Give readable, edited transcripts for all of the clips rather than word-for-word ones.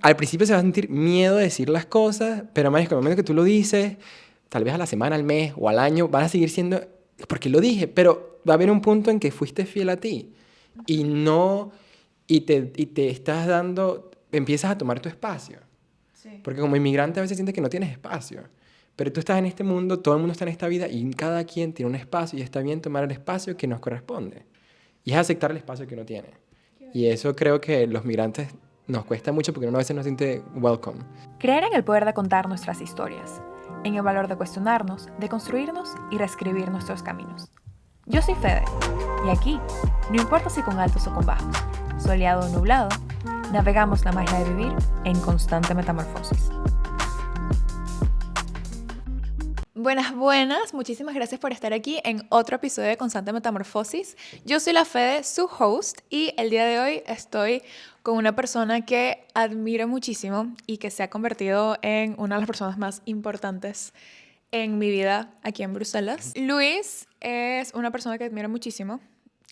Al principio se va a sentir miedo de decir las cosas, pero más en el momento que tú lo dices, tal vez a la semana, al mes o al año, van a seguir siendo, porque lo dije, pero va a haber un punto en que fuiste fiel a ti y no, y te estás dando, empiezas a tomar tu espacio. Sí. Porque como inmigrante a veces sientes que no tienes espacio. Pero tú estás en este mundo, todo el mundo está en esta vida y cada quien tiene un espacio y está bien tomar el espacio que nos corresponde. Y es aceptar el espacio que uno tiene. Y eso creo que los migrantes nos cuesta mucho porque uno a veces no se siente welcome. Creer en el poder de contar nuestras historias, en el valor de cuestionarnos, de construirnos y reescribir nuestros caminos. Yo soy Fede, y aquí, no importa si con altos o con bajos, soleado o nublado, navegamos la magia de vivir en constante metamorfosis. Buenas, buenas. Muchísimas gracias por estar aquí en otro episodio de Constante Metamorfosis. Yo soy la Fede, su host, y el día de hoy estoy con una persona que admiro muchísimo y que se ha convertido en una de las personas más importantes en mi vida aquí en Bruselas. Luis es una persona que admiro muchísimo,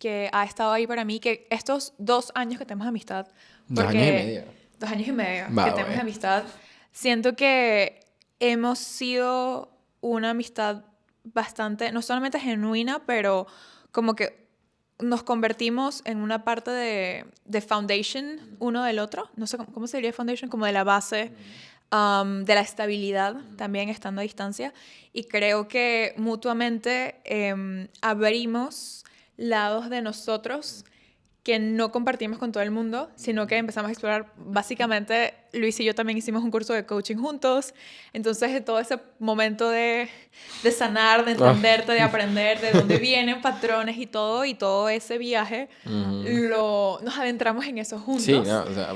que ha estado ahí para mí, que estos 2 años que tenemos de amistad... 2 años y medio. 2 años y medio Va, que tenemos de amistad. Siento que hemos sido una amistad bastante, no solamente genuina, pero como que nos convertimos en una parte de foundation uno del otro. No sé cómo se diría foundation, como de la base, de la estabilidad, también estando a distancia. Y creo que mutuamente abrimos lados de nosotros que no compartimos con todo el mundo, sino que empezamos a explorar. Básicamente, Luis y yo también hicimos un curso de coaching juntos. Entonces, de todo ese momento de sanar, de entenderte, de aprender de dónde vienen patrones y todo ese viaje, nos adentramos en eso juntos. Sí, no, o sea,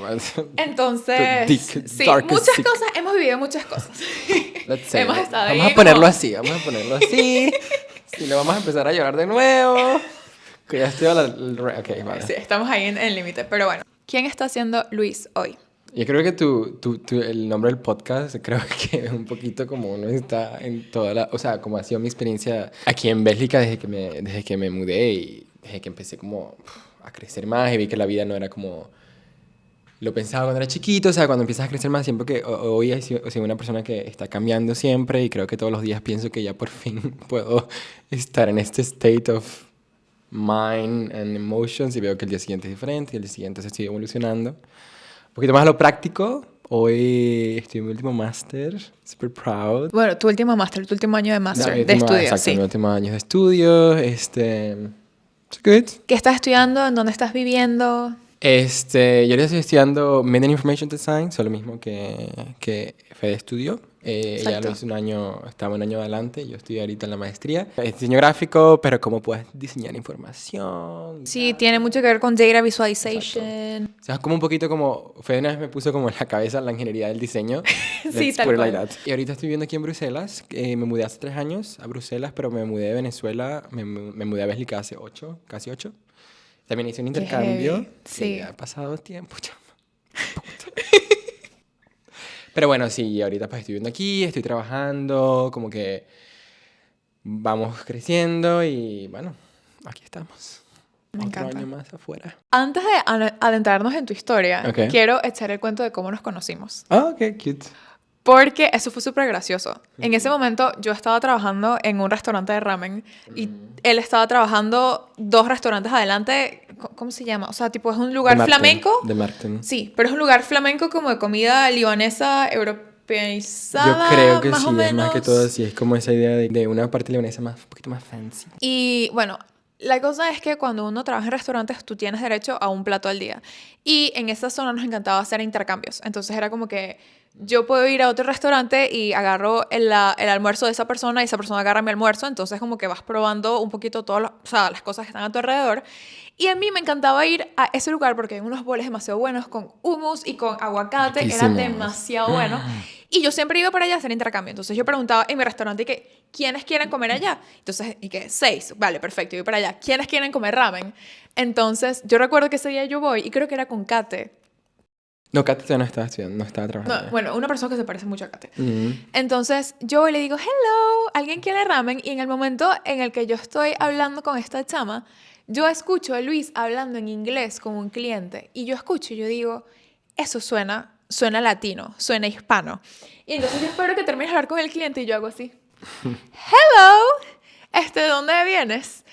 entonces, sí, muchas cosas, hemos vivido muchas cosas. Hemos estado ahí vamos a ponerlo así, vamos a ponerlo así. Si no vamos a empezar a llorar de nuevo. Que ya estoy a la... Ok, vale. Sí, estamos ahí en el límite, pero bueno. ¿Quién está haciendo Luis hoy? Yo creo que el nombre del podcast, creo que es un poquito como uno está en toda la... O sea, como ha sido mi experiencia aquí en Bélgica desde que me mudé y desde que empecé como a crecer más y vi que la vida no era como... Lo pensaba cuando era chiquito, o sea, cuando empiezas a crecer más, siempre que hoy he sido una persona que está cambiando siempre y creo que todos los días pienso que ya por fin puedo estar en este state of mind and emotions y veo que el día siguiente es diferente y el día siguiente se sigue evolucionando. Un poquito más a lo práctico. Hoy estoy en mi último máster, super proud. Bueno, tu último máster, tu último año de máster, de estudio. Exacto, sí. mi último año de estudio. It's good. ¿Qué estás estudiando? ¿En dónde estás viviendo? Yo ahorita estoy estudiando Media and Information Design, eso es lo mismo que Fede estudió. Ya lo hice un año, estaba un año adelante, yo estoy ahorita en la maestría. Es diseño gráfico, pero cómo puedes diseñar información. Sí, tiene mucho que ver con data visualization. Exacto. O sea, es como un poquito como, Fede una vez me puso como en la cabeza la ingeniería del diseño. Sí, tal cual. Y ahorita estoy viviendo aquí en Bruselas. Me mudé hace 3 años a Bruselas, pero me mudé de Venezuela, me mudé a Bélgica hace 8, casi 8. También hice un intercambio. Sí. Ha pasado tiempo, chama. Pero bueno, sí, ahorita pues estoy viviendo aquí, estoy trabajando, como que vamos creciendo y bueno, aquí estamos. Me Otro encanta. año más afuera. Antes de adentrarnos en tu historia, Ok. quiero echar el cuento de cómo nos conocimos. Ah, ok, cute. Porque eso fue súper gracioso. En ese momento yo estaba trabajando en un restaurante de ramen y él estaba trabajando 2 restaurantes adelante. ¿Cómo se llama? O sea, tipo es un lugar flamenco. De Marten. Sí, pero es un lugar flamenco como de comida libanesa europeizada. Yo creo que más sí, o es menos. más que todo así, es como esa idea de una parte leonesa más, un poquito más fancy. Y bueno, la cosa es que cuando uno trabaja en restaurantes, tú tienes derecho a un plato al día. Y en esa zona nos encantaba hacer intercambios. Entonces era como que yo puedo ir a otro restaurante y agarro el almuerzo de esa persona y esa persona agarra mi almuerzo. Entonces como que vas probando un poquito todas las cosas que están a tu alrededor. Y a mí me encantaba ir a ese lugar porque hay unos boles demasiado buenos con hummus y con aguacate. Era demasiado bueno. Y yo siempre iba para allá a hacer intercambio. Entonces yo preguntaba en mi restaurante que ¿quiénes quieren comer allá? Entonces, y que 6, vale, perfecto, yo voy para allá. ¿Quiénes quieren comer ramen? Entonces, yo recuerdo que ese día yo voy y creo que era con Kate. No, Kate todavía no estaba estudiando, no estaba trabajando. No, bueno, una persona que se parece mucho a Kate. Mm. Entonces, yo voy y le digo, hello, ¿alguien quiere ramen? Y en el momento en el que yo estoy hablando con esta chama, yo escucho a Luis hablando en inglés con un cliente. Y yo escucho y yo digo, eso suena suena latino, suena hispano. Y entonces yo espero que termines de hablar con el cliente y yo hago así. Hello, ¿de dónde vienes?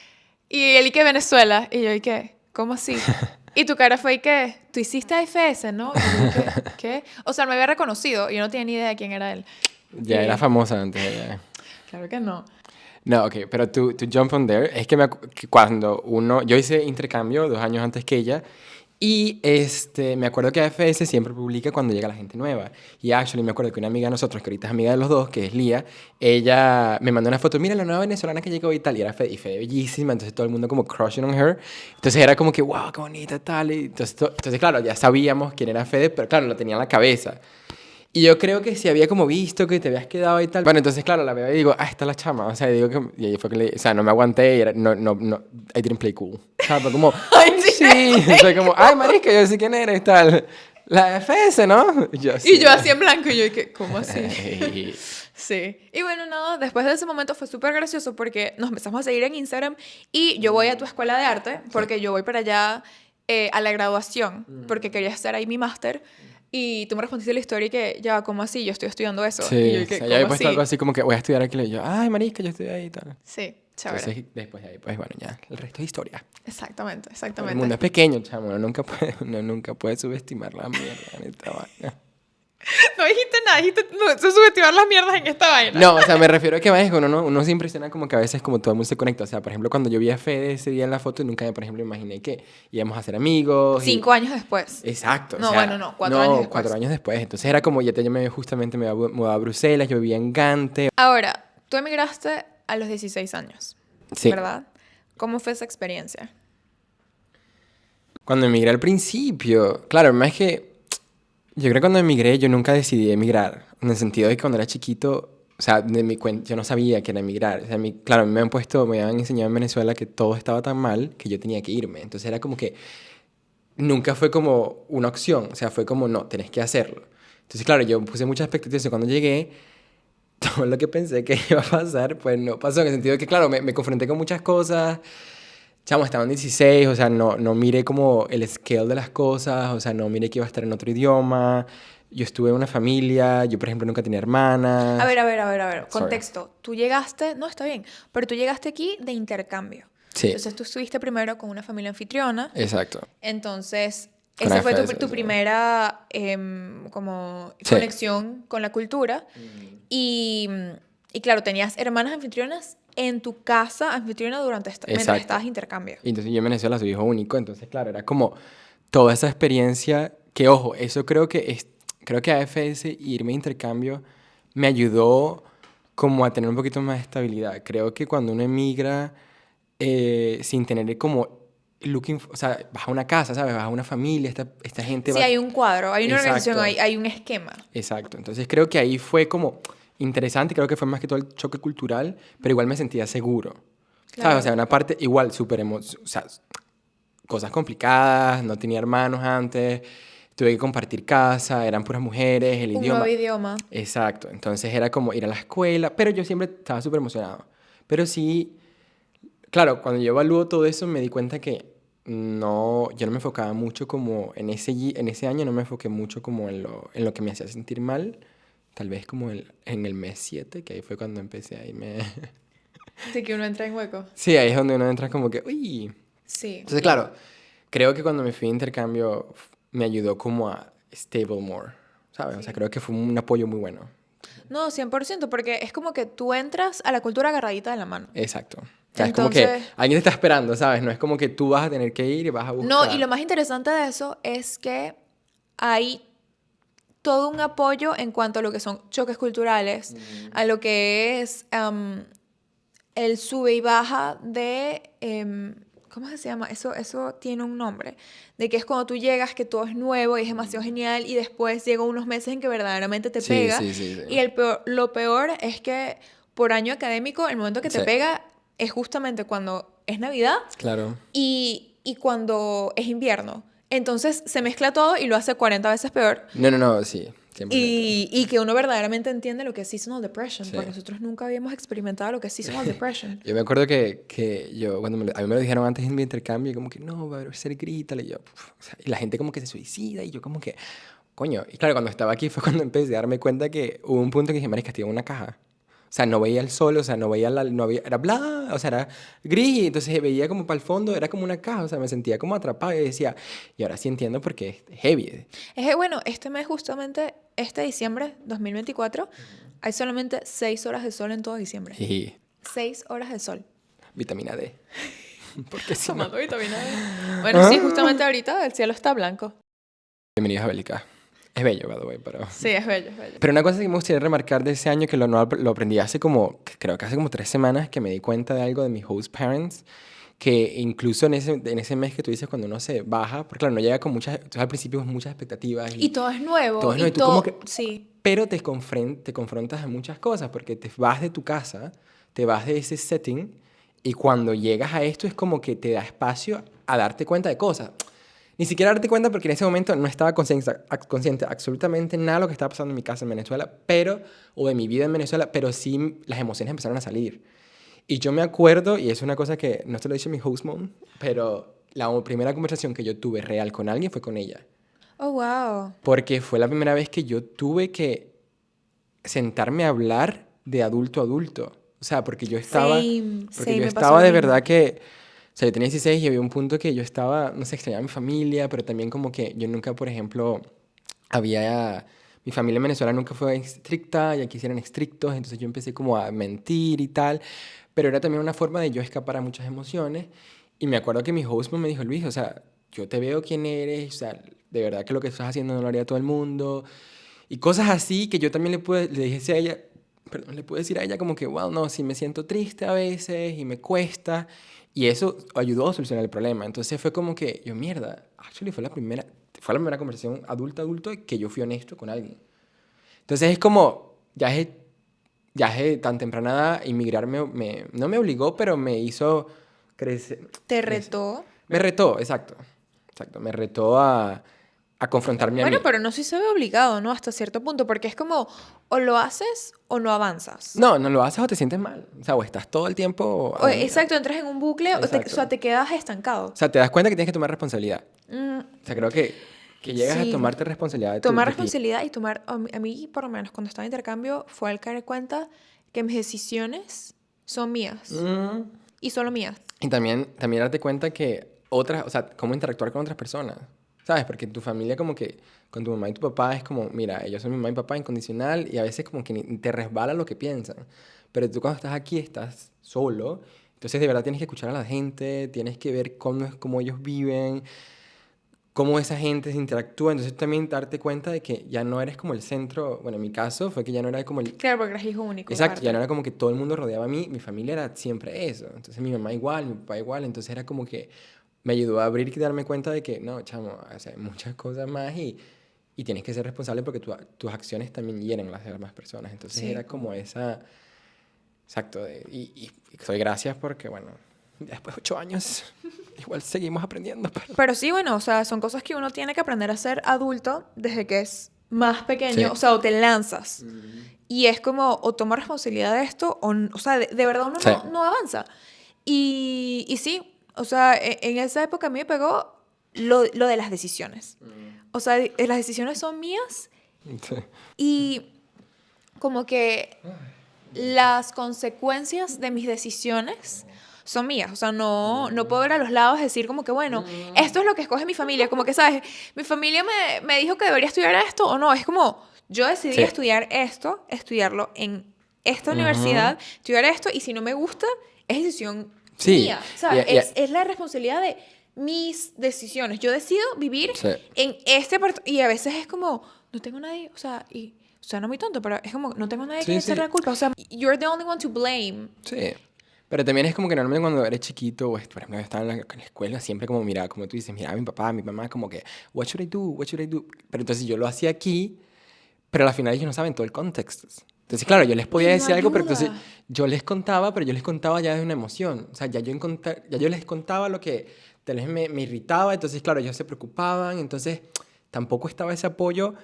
Y él, ¿y qué? Venezuela. Y yo, ¿y qué? ¿Cómo así? Y tu cara fue, ¿y qué? Tú hiciste AFS, ¿no? Y yo, ¿qué? O sea, me había reconocido y yo no tenía ni idea de quién era él. Ya era famosa antes. Ya. Claro que no. No, ok, pero tu jump on there es que, que cuando uno... Yo hice intercambio 2 años antes que ella y me acuerdo que AFS siempre publica cuando llega la gente nueva. Y actually me acuerdo que una amiga de nosotros, que ahorita es amiga de los dos, que es Lía, ella me mandó una foto, mira la nueva venezolana que llegó y tal, y era y fue bellísima, entonces todo el mundo como crushing on her. Entonces era como que, wow, qué bonita tal. Y entonces, claro, ya sabíamos quién era Fede, pero claro, lo tenía en la cabeza. Y yo creo que si había como visto que te habías quedado y tal. Bueno, entonces, claro, la veo y digo, esta es la chama. O sea, digo que. Y ahí fue que o sea, no me aguanté y era. No, I didn't play cool. O sea, fue como. Ay, sí. O sea, como, ay, marica, yo sé quién eres y tal. La FS, ¿no? Y yo así en blanco y yo, ¿cómo así? Hey. Sí. Y bueno, nada, después de ese momento fue súper gracioso porque nos empezamos a seguir en Instagram y yo voy a tu escuela de arte porque yo voy para allá a la graduación porque quería hacer ahí mi máster. Y tú me respondiste la historia y que, ya, ¿cómo así? Yo estoy estudiando eso. Sí, Y yo, o sea, ¿cómo ya había puesto así? algo así como que voy a estudiar aquí. Y yo, ay, marica, yo estoy ahí y tal. Sí, chévere. Entonces, después de ahí, pues bueno, ya, el resto es historia. Exactamente, El exactamente. mundo es pequeño, chamo. Uno nunca puede subestimar la mierda en esta vaina. No dijiste nada, dijiste no, subestimar las mierdas en esta vaina. No, o sea, me refiero a que uno se impresiona como que a veces como todo el mundo se conecta. O sea, por ejemplo, cuando yo vi a Fede ese día en la foto, nunca, por ejemplo, imaginé que íbamos a ser amigos. 5 años después. Exacto. No, o sea, bueno, no, 4 años después. 4 años después. Entonces era como, yo justamente me había mudado a Bruselas, yo vivía en Gante. Ahora, tú emigraste a los 16 años, Sí. ¿verdad? ¿Cómo fue esa experiencia? Cuando emigré al principio, claro, más que yo creo que cuando emigré yo nunca decidí emigrar, en el sentido de que cuando era chiquito, o sea, de mi cuenta, yo no sabía que era emigrar. O sea, claro, me habían enseñado en Venezuela que todo estaba tan mal que yo tenía que irme. Entonces era como que nunca fue como una opción, o sea, fue como, no, tenés que hacerlo. Entonces, claro, yo puse muchas expectativas y cuando llegué, todo lo que pensé que iba a pasar, pues no pasó, en el sentido de que, claro, me confronté con muchas cosas. Chamo, estaba en 16, o sea, no miré como el scale de las cosas, o sea, no miré que iba a estar en otro idioma. Yo estuve en una familia, yo por ejemplo nunca tenía hermanas. A ver, contexto. Tú llegaste, no, está bien, pero tú llegaste aquí de intercambio. Sí. Entonces tú estuviste primero con una familia anfitriona. Exacto. Entonces, Con esa fue AFS, tu primera como Sí. conexión con la cultura. Y claro, tenías hermanas anfitrionas en tu casa anfitriona mientras Exacto. estabas intercambio. Y entonces yo en Venezuela soy hijo único, entonces claro, era como toda esa experiencia que, ojo, eso creo que AFS, irme a intercambio, me ayudó como a tener un poquito más de estabilidad. Creo que cuando uno emigra sin tener como o sea, vas a una casa, ¿sabes? Vas a una familia, esta gente Sí, va... hay un cuadro, hay una Exacto. organización, hay un esquema. Exacto. Entonces creo que ahí fue como interesante, creo que fue más que todo el choque cultural, pero igual me sentía seguro. Claro. ¿Sabes? O sea, una parte igual súper o sea, cosas complicadas, no tenía hermanos antes, tuve que compartir casa, eran puras mujeres, el Un idioma. nuevo idioma. Exacto. Entonces era como ir a la escuela, pero yo siempre estaba súper emocionado. Pero sí, claro, cuando yo evalúo todo eso me di cuenta que yo no me enfocaba mucho como en ese año, no me enfoqué mucho como en lo que me hacía sentir mal. Tal vez como en el mes 7, que ahí fue cuando empecé a irme. Así que uno entra en hueco. Sí, ahí es donde uno entra como que, uy. Sí. Entonces, claro, creo que cuando me fui de intercambio me ayudó como a stable more, ¿sabes? Sí. O sea, creo que fue un apoyo muy bueno. No, 100%, porque es como que tú entras a la cultura agarradita de la mano. Exacto. O sea, es como que alguien te está esperando, ¿sabes? No es como que tú vas a tener que ir y vas a buscar. No, y lo más interesante de eso es que hay todo un apoyo en cuanto a lo que son choques culturales, a lo que es el sube y baja de... ¿cómo se llama? Eso tiene un nombre. De que es cuando tú llegas, que todo es nuevo y es demasiado genial, y después llega unos meses en que verdaderamente te pega. Sí. Y lo peor es que por año académico, el momento que te pega es justamente cuando es Navidad. Claro. Y cuando es invierno. Entonces se mezcla todo y lo hace 40 veces peor. No, sí. 100%. Y que uno verdaderamente entiende lo que es seasonal depression, porque nosotros nunca habíamos experimentado lo que es seasonal depression. Yo me acuerdo que yo, cuando a mí me lo dijeron antes en mi intercambio, como que no, va a ser grita, y yo, o sea, y la gente como que se suicida, y yo como que, coño. Y claro, cuando estaba aquí fue cuando empecé a darme cuenta que hubo un punto que dije, marica, estoy en una caja. O sea, no veía el sol, o sea, no veía no había, era bla, o sea, era gris, y entonces veía como para el fondo, era como una caja, o sea, me sentía como atrapado y decía, y ahora sí entiendo por qué es heavy. Es que, bueno, este mes justamente, este diciembre 2024, hay solamente 6 horas de sol en todo diciembre. Y 6 horas de sol. vitamina D. Porque si no... Tomando vitamina D. Bueno, sí, justamente ahorita el cielo está blanco. Bienvenidos a Bélica. Es bello, by the way, pero... Sí, es bello, es bello. Pero una cosa que me gustaría remarcar de ese año, que lo aprendí hace como, creo que hace como 3 semanas, que me di cuenta de algo de mis host parents, que incluso en ese mes que tú dices cuando uno se baja, porque claro, no llega con muchas, entonces al principio con muchas expectativas. Y todo es nuevo. Todo es nuevo, y y tú como que... Sí. Pero te confrontas a muchas cosas, porque te vas de tu casa, te vas de ese setting, y cuando llegas a esto es como que te da espacio a darte cuenta de cosas. Ni siquiera darte cuenta porque en ese momento no estaba consciente absolutamente nada de lo que estaba pasando en mi casa en Venezuela, o de mi vida en Venezuela, pero sí las emociones empezaron a salir. Y yo me acuerdo, y es una cosa que no te lo he dicho a mi host mom, pero la primera conversación que yo tuve real con alguien fue con ella. Oh, wow. Porque fue la primera vez que yo tuve que sentarme a hablar de adulto a adulto. O sea, porque yo estaba... Same, Porque same, yo me pasó estaba lo de mismo. verdad que... O sea, yo tenía 16 y había un punto que yo estaba... No sé, extrañaba a mi familia, pero también como que yo nunca, por ejemplo, había... Mi familia en Venezuela nunca fue estricta y aquí sí eran estrictos, entonces yo empecé como a mentir y tal. Pero era también una forma de yo escapar a muchas emociones. Y me acuerdo que mi host me dijo, Luis, o sea, yo te veo quién eres, o sea, de verdad que lo que estás haciendo no lo haría todo el mundo. Y cosas así que yo también le dije a ella, perdón, le pude decir a ella como que, wow, no, sí me siento triste a veces y me cuesta. Y eso ayudó a solucionar el problema. Entonces fue como que, yo, mierda, actually fue la primera conversación adulto que yo fui honesto con alguien. Entonces es como, ya es tan temprana edad, inmigrar no me obligó, pero me hizo crecer. ¿Te retó? Me retó, exacto. Exacto, me retó a confrontarme a Bueno, mí. pero no sí se ve obligado, ¿no? Hasta cierto punto, porque es como, o lo haces o no avanzas. No, no lo haces o te sientes mal. O sea, o estás todo el tiempo... Exacto, entras en un bucle o Exacto. sea, te quedas estancado. O sea, te das cuenta que tienes que tomar responsabilidad. Mm, O sea, creo que llegas a sí. tomarte responsabilidad de Tomar de ti. responsabilidad y tomar, a mí por lo menos cuando estaba en intercambio, fue al caer cuenta que mis decisiones son mías y solo mías. Y también darte cuenta que o sea, cómo interactuar con otras personas. ¿Sabes? Porque en tu familia como que con tu mamá y tu papá es como, mira, ellos son mi mamá y papá incondicional y a veces como que ni te resbala lo que piensan. Pero tú cuando estás aquí estás solo, entonces de verdad tienes que escuchar a la gente, tienes que ver cómo ellos viven, cómo esa gente se interactúa. Entonces también darte cuenta de que ya no eres como el centro, bueno, en mi caso fue que ya no era como el... Claro, porque eres hijo único. Exacto, ya aparte. no era como que todo el mundo rodeaba a mí, mi familia era siempre eso. Entonces mi mamá igual, mi papá igual, entonces era como que me ayudó a abrir y darme cuenta de que no, chamo, o sea, hay muchas cosas más y tienes que ser responsable porque tus acciones también hieren las de las demás personas. Entonces Sí. era como esa... Exacto, y doy gracias porque, bueno, después de 8 años, igual seguimos aprendiendo. Pero sí, bueno, o sea, son cosas que uno tiene que aprender a ser adulto desde que es más pequeño, Sí. o sea, o te lanzas. Y es como, o toma responsabilidad de esto, o sea, de verdad uno Sí. no avanza. Y sí, o sea, en esa época a mí me pegó lo de las decisiones. O sea, las decisiones son mías Sí. y como que las consecuencias de mis decisiones son mías. O sea, no puedo ver a los lados y decir como que, bueno, esto es lo que escoge mi familia. Como que, ¿sabes? Mi familia me dijo que debería estudiar esto o no. Es como, yo decidí Sí. estudiar esto, estudiarlo en esta universidad, estudiar esto, y si no me gusta, es decisión Sí. mía. ¿Sabes? Y- y- Es la responsabilidad de mis decisiones. Yo decido vivir Sí. en este... Y a veces es como, no tengo nadie, o sea, y suena muy tonto, pero es como, no tengo nadie Sí, que sí. echarle la culpa. O sea, you're the only one to blame. Sí. Pero también es como que normalmente cuando eres chiquito, o por ejemplo, estaba en la escuela, siempre como miraba, como tú dices, miraba a mi papá, a mi mamá, como que, what should I do? What should I do? Pero entonces yo lo hacía aquí, pero al final ellos no saben todo el contexto. Entonces, claro, yo les podía Y no decir algo, pero entonces ayuda. yo les contaba, pero yo les contaba ya de una emoción. O sea, ya yo les contaba lo que tal vez me irritaba, entonces, claro, ellos se preocupaban, entonces tampoco estaba ese apoyo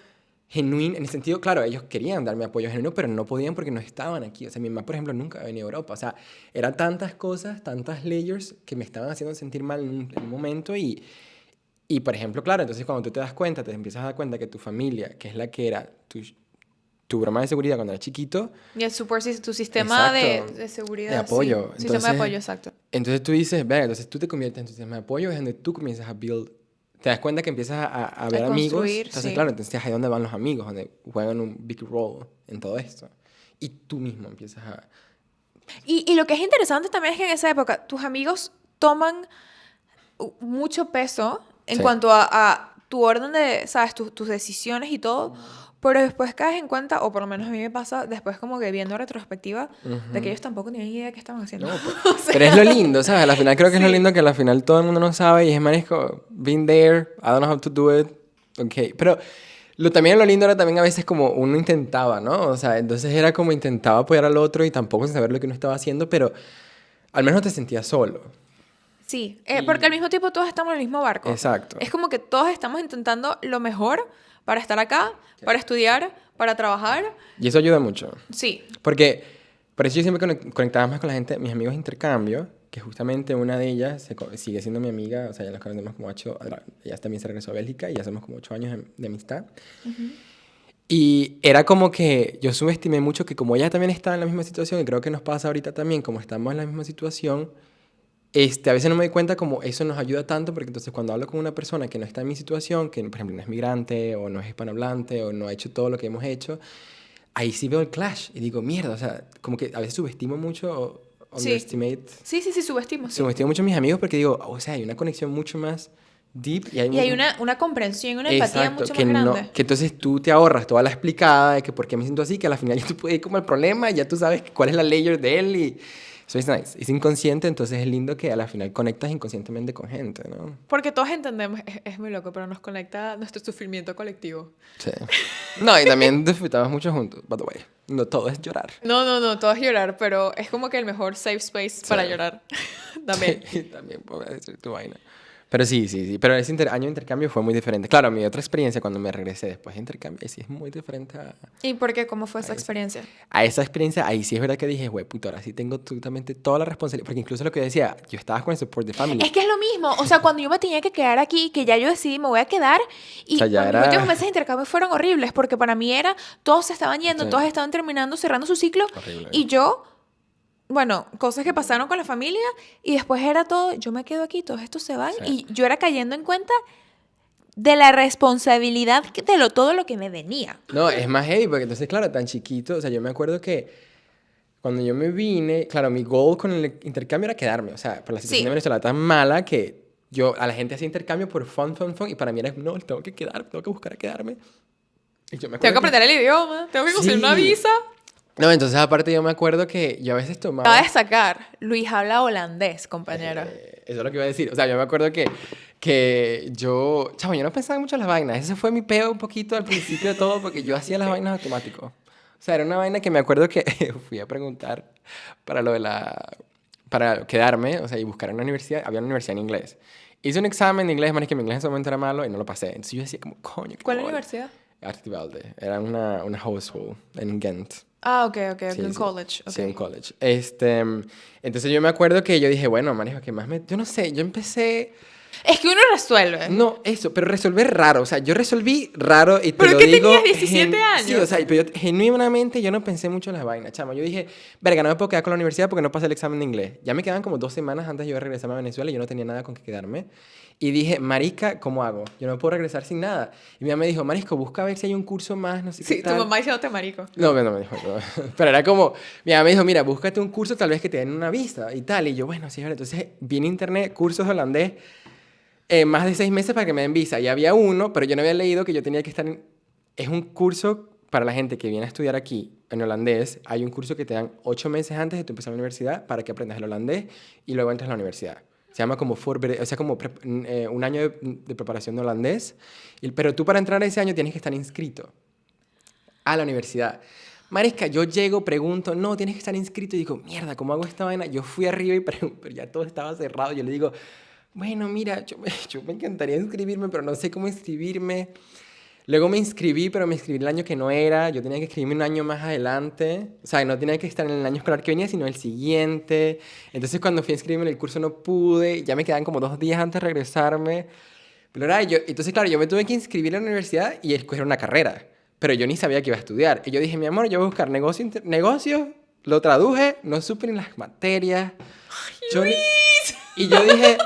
genuino, en el sentido, claro, ellos querían darme apoyo genuino, pero no podían porque no estaban aquí. O sea, mi mamá, por ejemplo, nunca había venido a Europa. O sea, eran tantas cosas, tantas layers que me estaban haciendo sentir mal en un momento y Y, por ejemplo, claro, entonces cuando tú te das cuenta, te empiezas a dar cuenta que tu familia, que es la que era tu broma de seguridad cuando eras chiquito. Y el tu sistema Exacto, de seguridad. de apoyo. Sí, sistema de apoyo, exacto. Entonces tú dices, venga, entonces tú te conviertes en tu sistema de apoyo, es donde tú comienzas a build. Te das cuenta que empiezas a ver amigos. Entonces, sí. claro, entonces ahí es donde van los amigos, donde juegan un big role en todo esto. Y tú mismo empiezas a... Y lo que es interesante también es que en esa época tus amigos toman mucho peso en Sí. cuanto a tu orden de, ¿sabes? Tus decisiones y todo. Pero después caes en cuenta, o por lo menos a mí me pasa, después como que viendo retrospectiva, de que ellos tampoco tenían idea de qué estaban haciendo. No, pues, O sea, pero es lo lindo, ¿sabes? Al final creo que es lo sí. lindo que al final todo el mundo no sabe y es marisco, been there, I don't know how to do it, ok. Pero también lo lindo era también a veces como uno intentaba, ¿no? O sea, entonces era como intentaba apoyar al otro y tampoco sin saber lo que uno estaba haciendo, pero al menos no te sentías solo. Sí, porque al mismo tiempo todos estamos en el mismo barco. Exacto. Es como que todos estamos intentando lo mejor para estar acá, para estudiar, para trabajar. Y eso ayuda mucho. Sí. Porque por eso yo siempre conectaba más con la gente, mis amigos de intercambio, que justamente una de ellas sigue siendo mi amiga, o sea, ya las conocemos como 8, ella también se regresó a Bélgica y ya somos como 8 años de amistad. Y era como que yo subestimé mucho que como ella también estaba en la misma situación, y creo que nos pasa ahorita también, como estamos en la misma situación, a veces no me doy cuenta como eso nos ayuda tanto, porque entonces cuando hablo con una persona que no está en mi situación, que por ejemplo no es migrante, o no es hispanohablante, o no ha hecho todo lo que hemos hecho, ahí sí veo el clash y digo, mierda, o sea, como que a veces subestimo mucho o underestimate. Sí, subestimo. Sí. Subestimo mucho a mis amigos porque digo, o sea, hay una conexión mucho más deep y hay una comprensión, una empatía exacto, mucho que más no, grande. que entonces tú te ahorras toda la explicada de que por qué me siento así, que al final ya tú puedes ir como al problema, ya tú sabes cuál es la layer de él y eso es nice. Es inconsciente, entonces es lindo que a la final conectas inconscientemente con gente, ¿no? Porque todos entendemos, es muy loco, pero nos conecta nuestro sufrimiento colectivo. Sí. No, y también disfrutamos mucho juntos, by the way. No todo es llorar. No, todo es llorar, pero es como que el mejor safe space para llorar. También. Sí, también puedo decir tu vaina. Pero sí. Pero ese año de intercambio fue muy diferente. Claro, mi otra experiencia cuando me regresé después de intercambio, sí es muy diferente ¿Y por qué? ¿Cómo fue esa experiencia? a esa experiencia. Ahí sí es verdad que dije, güey, puto, ahora sí tengo absolutamente toda la responsabilidad. Porque incluso lo que decía, yo estaba con el support de family. Es que es lo mismo. O sea, cuando yo me tenía que quedar aquí, que ya yo decidí, me voy a quedar. Y O sea, ya mis era- últimos meses de intercambio fueron horribles, porque para mí era, todos se estaban yendo, Sí. todos estaban terminando, cerrando su ciclo. Horrible. Y yo, bueno, cosas que pasaron con la familia, y después era todo, yo me quedo aquí, todos estos se van. Sí. Y yo era cayendo en cuenta de la responsabilidad de todo lo que me venía. No, es más heavy, porque entonces, claro, tan chiquito. O sea, yo me acuerdo que cuando yo me vine, claro, mi goal con el intercambio era quedarme. O sea, por la situación Sí. de Venezuela tan mala que yo a la gente hacía intercambio por fun. Y para mí era, no, tengo que quedar, tengo que buscar a quedarme. Y yo me Tengo que acuerdo aprender el idioma, tengo que conseguir una Sí. visa. No, entonces aparte yo me acuerdo que yo a veces tomaba... Acaba de destacar, Luis habla holandés, compañero. Eso es lo que iba a decir. O sea, yo me acuerdo que yo... Chavo, yo no pensaba mucho en las vainas. Ese fue mi peo un poquito al principio de todo porque yo hacía las vainas automático. O sea, era una vaina que me acuerdo que fui a preguntar para lo de para quedarme, o sea, y buscar una universidad. Había una universidad en inglés. Hice un examen de inglés, man, es que mi inglés en ese momento era malo y no lo pasé. Entonces yo decía como, coño, qué ¿Cuál bola. universidad? Arte Valde. Era una house school en Ghent. Ah, ok, Sí, un sí. college. Sí, ok. un college. Entonces yo me acuerdo que yo dije, bueno, manejo, ¿qué más me...? Yo no sé, yo empecé... Es que uno resuelve. No, eso, pero resolver raro. O sea, yo resolví raro y te ¿Pero lo qué digo... tenías 17 años? Sí, o sea, pero genuinamente yo no pensé mucho en las vainas, chama. Yo dije, verga, no me puedo quedar con la universidad porque no pasé el examen de inglés. Ya me quedaban como 2 semanas antes de yo regresarme a Venezuela y yo no tenía nada con que quedarme. Y dije, marica, ¿cómo hago? Yo no puedo regresar sin nada. Y mi mamá me dijo, marisco, busca a ver si hay un curso más, no sé Sí, qué tu tal. mamá diciéndote marico. No me dijo. No. Pero era como, mi mamá me dijo, mira, búscate un curso tal vez que te den una visa y tal. Y yo, bueno, sí, ahora. Entonces vi en internet cursos de holandés más de 6 meses para que me den visa. Y había uno, pero yo no había leído que yo tenía que estar en... Es un curso para la gente que viene a estudiar aquí en holandés. Hay un curso que te dan 8 meses antes de tu empezar la universidad para que aprendas el holandés y luego entres a la universidad. Se llama como o sea, como un año de preparación de holandés. Pero tú para entrar a ese año tienes que estar inscrito a la universidad. Marisca, yo llego, pregunto, no, tienes que estar inscrito. Y digo, mierda, ¿cómo hago esta vaina? Yo fui arriba y pero ya todo estaba cerrado. Yo le digo, bueno, mira, yo me encantaría inscribirme, pero no sé cómo inscribirme. Luego me inscribí, pero me inscribí el año que no era. Yo tenía que inscribirme un año más adelante. O sea, no tenía que estar en el año escolar que venía, sino el siguiente. Entonces, cuando fui a inscribirme en el curso no pude. Ya me quedaban como 2 días antes de regresarme. Pero entonces, claro, yo me tuve que inscribir en la universidad y escoger una carrera. Pero yo ni sabía que iba a estudiar. Y yo dije, mi amor, yo voy a buscar negocios, lo traduje, no supe ni las materias. Yo ni- Y yo dije,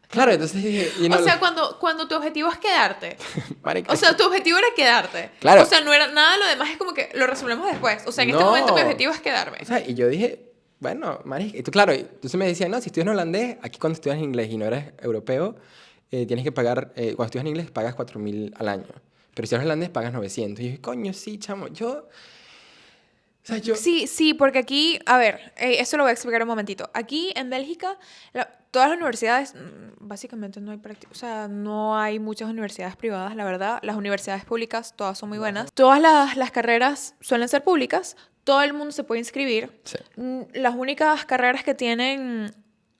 claro, entonces dije... O sea, cuando tu objetivo es quedarte. marica, O sea, tu objetivo era quedarte. Claro. O sea, no era nada, lo demás es como que lo resolvemos después. O sea, en este No. momento mi objetivo es quedarme. O sea, y yo dije, bueno, marica, y tú, claro, entonces me decían, no, si estudias en holandés, aquí cuando estudias en inglés y no eres europeo, tienes que pagar, cuando estudias en inglés pagas 4.000 al año. Pero si eres holandés pagas 900. Y yo dije, coño, sí, chamo, yo... O sea, yo... Sí, porque aquí, a ver, eso lo voy a explicar un momentito. Aquí en Bélgica, todas las universidades, básicamente no hay o sea, no hay muchas universidades privadas, la verdad. Las universidades públicas, todas son muy buenas. Todas las carreras suelen ser públicas, todo el mundo se puede inscribir. Sí. Las únicas carreras que tienen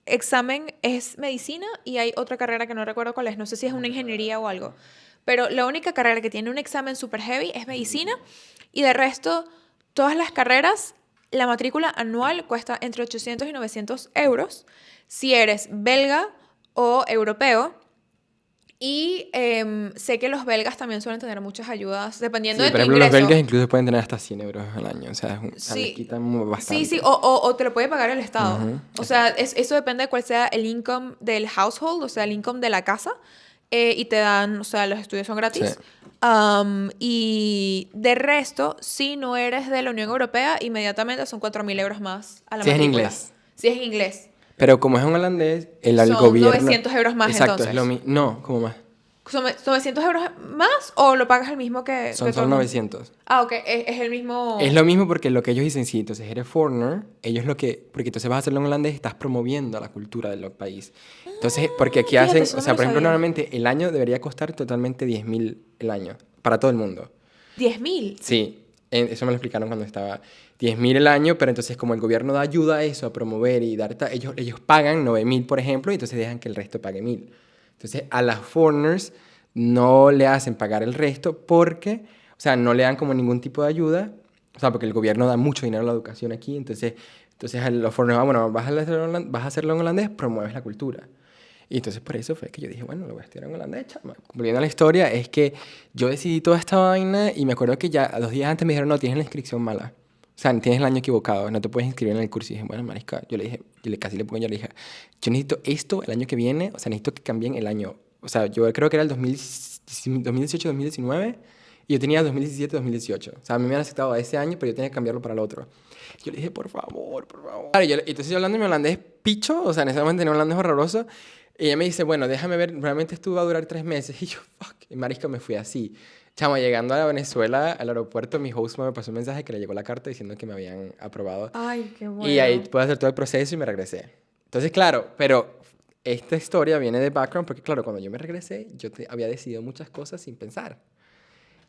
examen es medicina y hay otra carrera que no recuerdo cuál es, no sé si es una ingeniería o algo. Pero la única carrera que tiene un examen super heavy es medicina y de resto... Todas las carreras, la matrícula anual cuesta entre 800 y 900 euros si eres belga o europeo. Y sé que los belgas también suelen tener muchas ayudas dependiendo Sí, de por tu ejemplo, ingreso. los belgas incluso pueden tener hasta 100 euros al año. O sea, Sí. les quitan bastante. Sí, o te lo puede pagar el Estado. Ujú. O sea, eso depende de cuál sea el income del household, o sea, el income de la casa. Y te dan, o sea, los estudios son gratis. Sí. Y de resto, si no eres de la Unión Europea, inmediatamente son 4.000 euros más a la Si es en matrícula. inglés. Si es en inglés. Pero como es un holandés, el Son gobierno... 900 euros más, Exacto, entonces. es lo mismo. No, ¿cómo más? ¿Son 900 euros más o lo pagas el mismo que todo Son el mundo? 900. Ah, ok, es el mismo... Es lo mismo porque lo que ellos dicen, si entonces eres foreigner, ellos lo que... Porque entonces vas a hacerlo en holandés, estás promoviendo la cultura del país. Entonces, porque aquí fíjate, hacen... eso O no sea, lo por ejemplo, sabía. normalmente el año debería costar totalmente 10.000 el año. Para todo el mundo. 10.000. Sí, eso me lo explicaron cuando estaba 10.000 el año, pero entonces como el gobierno da ayuda a eso, a promover y dar... Ellos pagan 9.000, por ejemplo, y entonces dejan que el resto pague 1.000. Entonces, a las foreigners no le hacen pagar el resto porque, o sea, no le dan como ningún tipo de ayuda, o sea, porque el gobierno da mucho dinero a la educación aquí, entonces a los foreigners, bueno, vas a hacerlo en holandés, promueves la cultura. Y entonces por eso fue que yo dije, bueno, lo voy a estudiar en holandés, chama. Volviendo a la historia, es que yo decidí toda esta vaina y me acuerdo que ya 2 días antes me dijeron, no, tienes la inscripción mala. O sea, tienes el año equivocado, no te puedes inscribir en el curso. Y dije, bueno, marisca, yo le dije, casi le pongo, yo le dije, yo necesito esto el año que viene, o sea, necesito que cambien el año. O sea, yo creo que era el 2018-2019 y yo tenía 2017-2018. O sea, a mí me han aceptado ese año, pero yo tenía que cambiarlo para el otro. Yo le dije, por favor, por favor. Claro, entonces yo hablando en mi holandés picho, o sea, en ese momento tenía un holandés horroroso. Y ella me dice, bueno, déjame ver, realmente esto va a durar 3 meses. Y yo, fuck, y marisca, me fui así. Chamo, llegando a Venezuela, al aeropuerto, mi host me pasó un mensaje que le llegó la carta diciendo que me habían aprobado. Ay, qué bueno. Y ahí pude hacer todo el proceso y me regresé. Entonces, claro, pero esta historia viene de background porque, claro, cuando yo me regresé, había decidido muchas cosas sin pensar.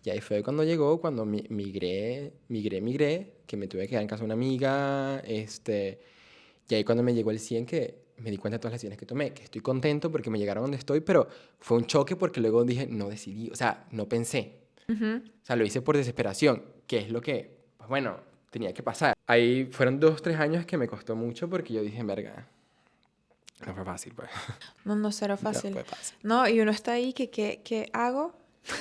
Y ahí fue cuando llegó, cuando migré, que me tuve que quedar en casa de una amiga, y ahí cuando me llegó el 100 que me di cuenta de todas las decisiones que tomé, que estoy contento porque me llegaron donde estoy, pero fue un choque porque luego dije, no decidí, o sea, no pensé. Ujú. O sea, lo hice por desesperación, que es lo que, pues bueno, tenía que pasar. Ahí fueron 2-3 años que me costó mucho porque yo dije, verga, no fue fácil, pues. No será No fácil. fue fácil. No, y uno está ahí que, ¿qué hago?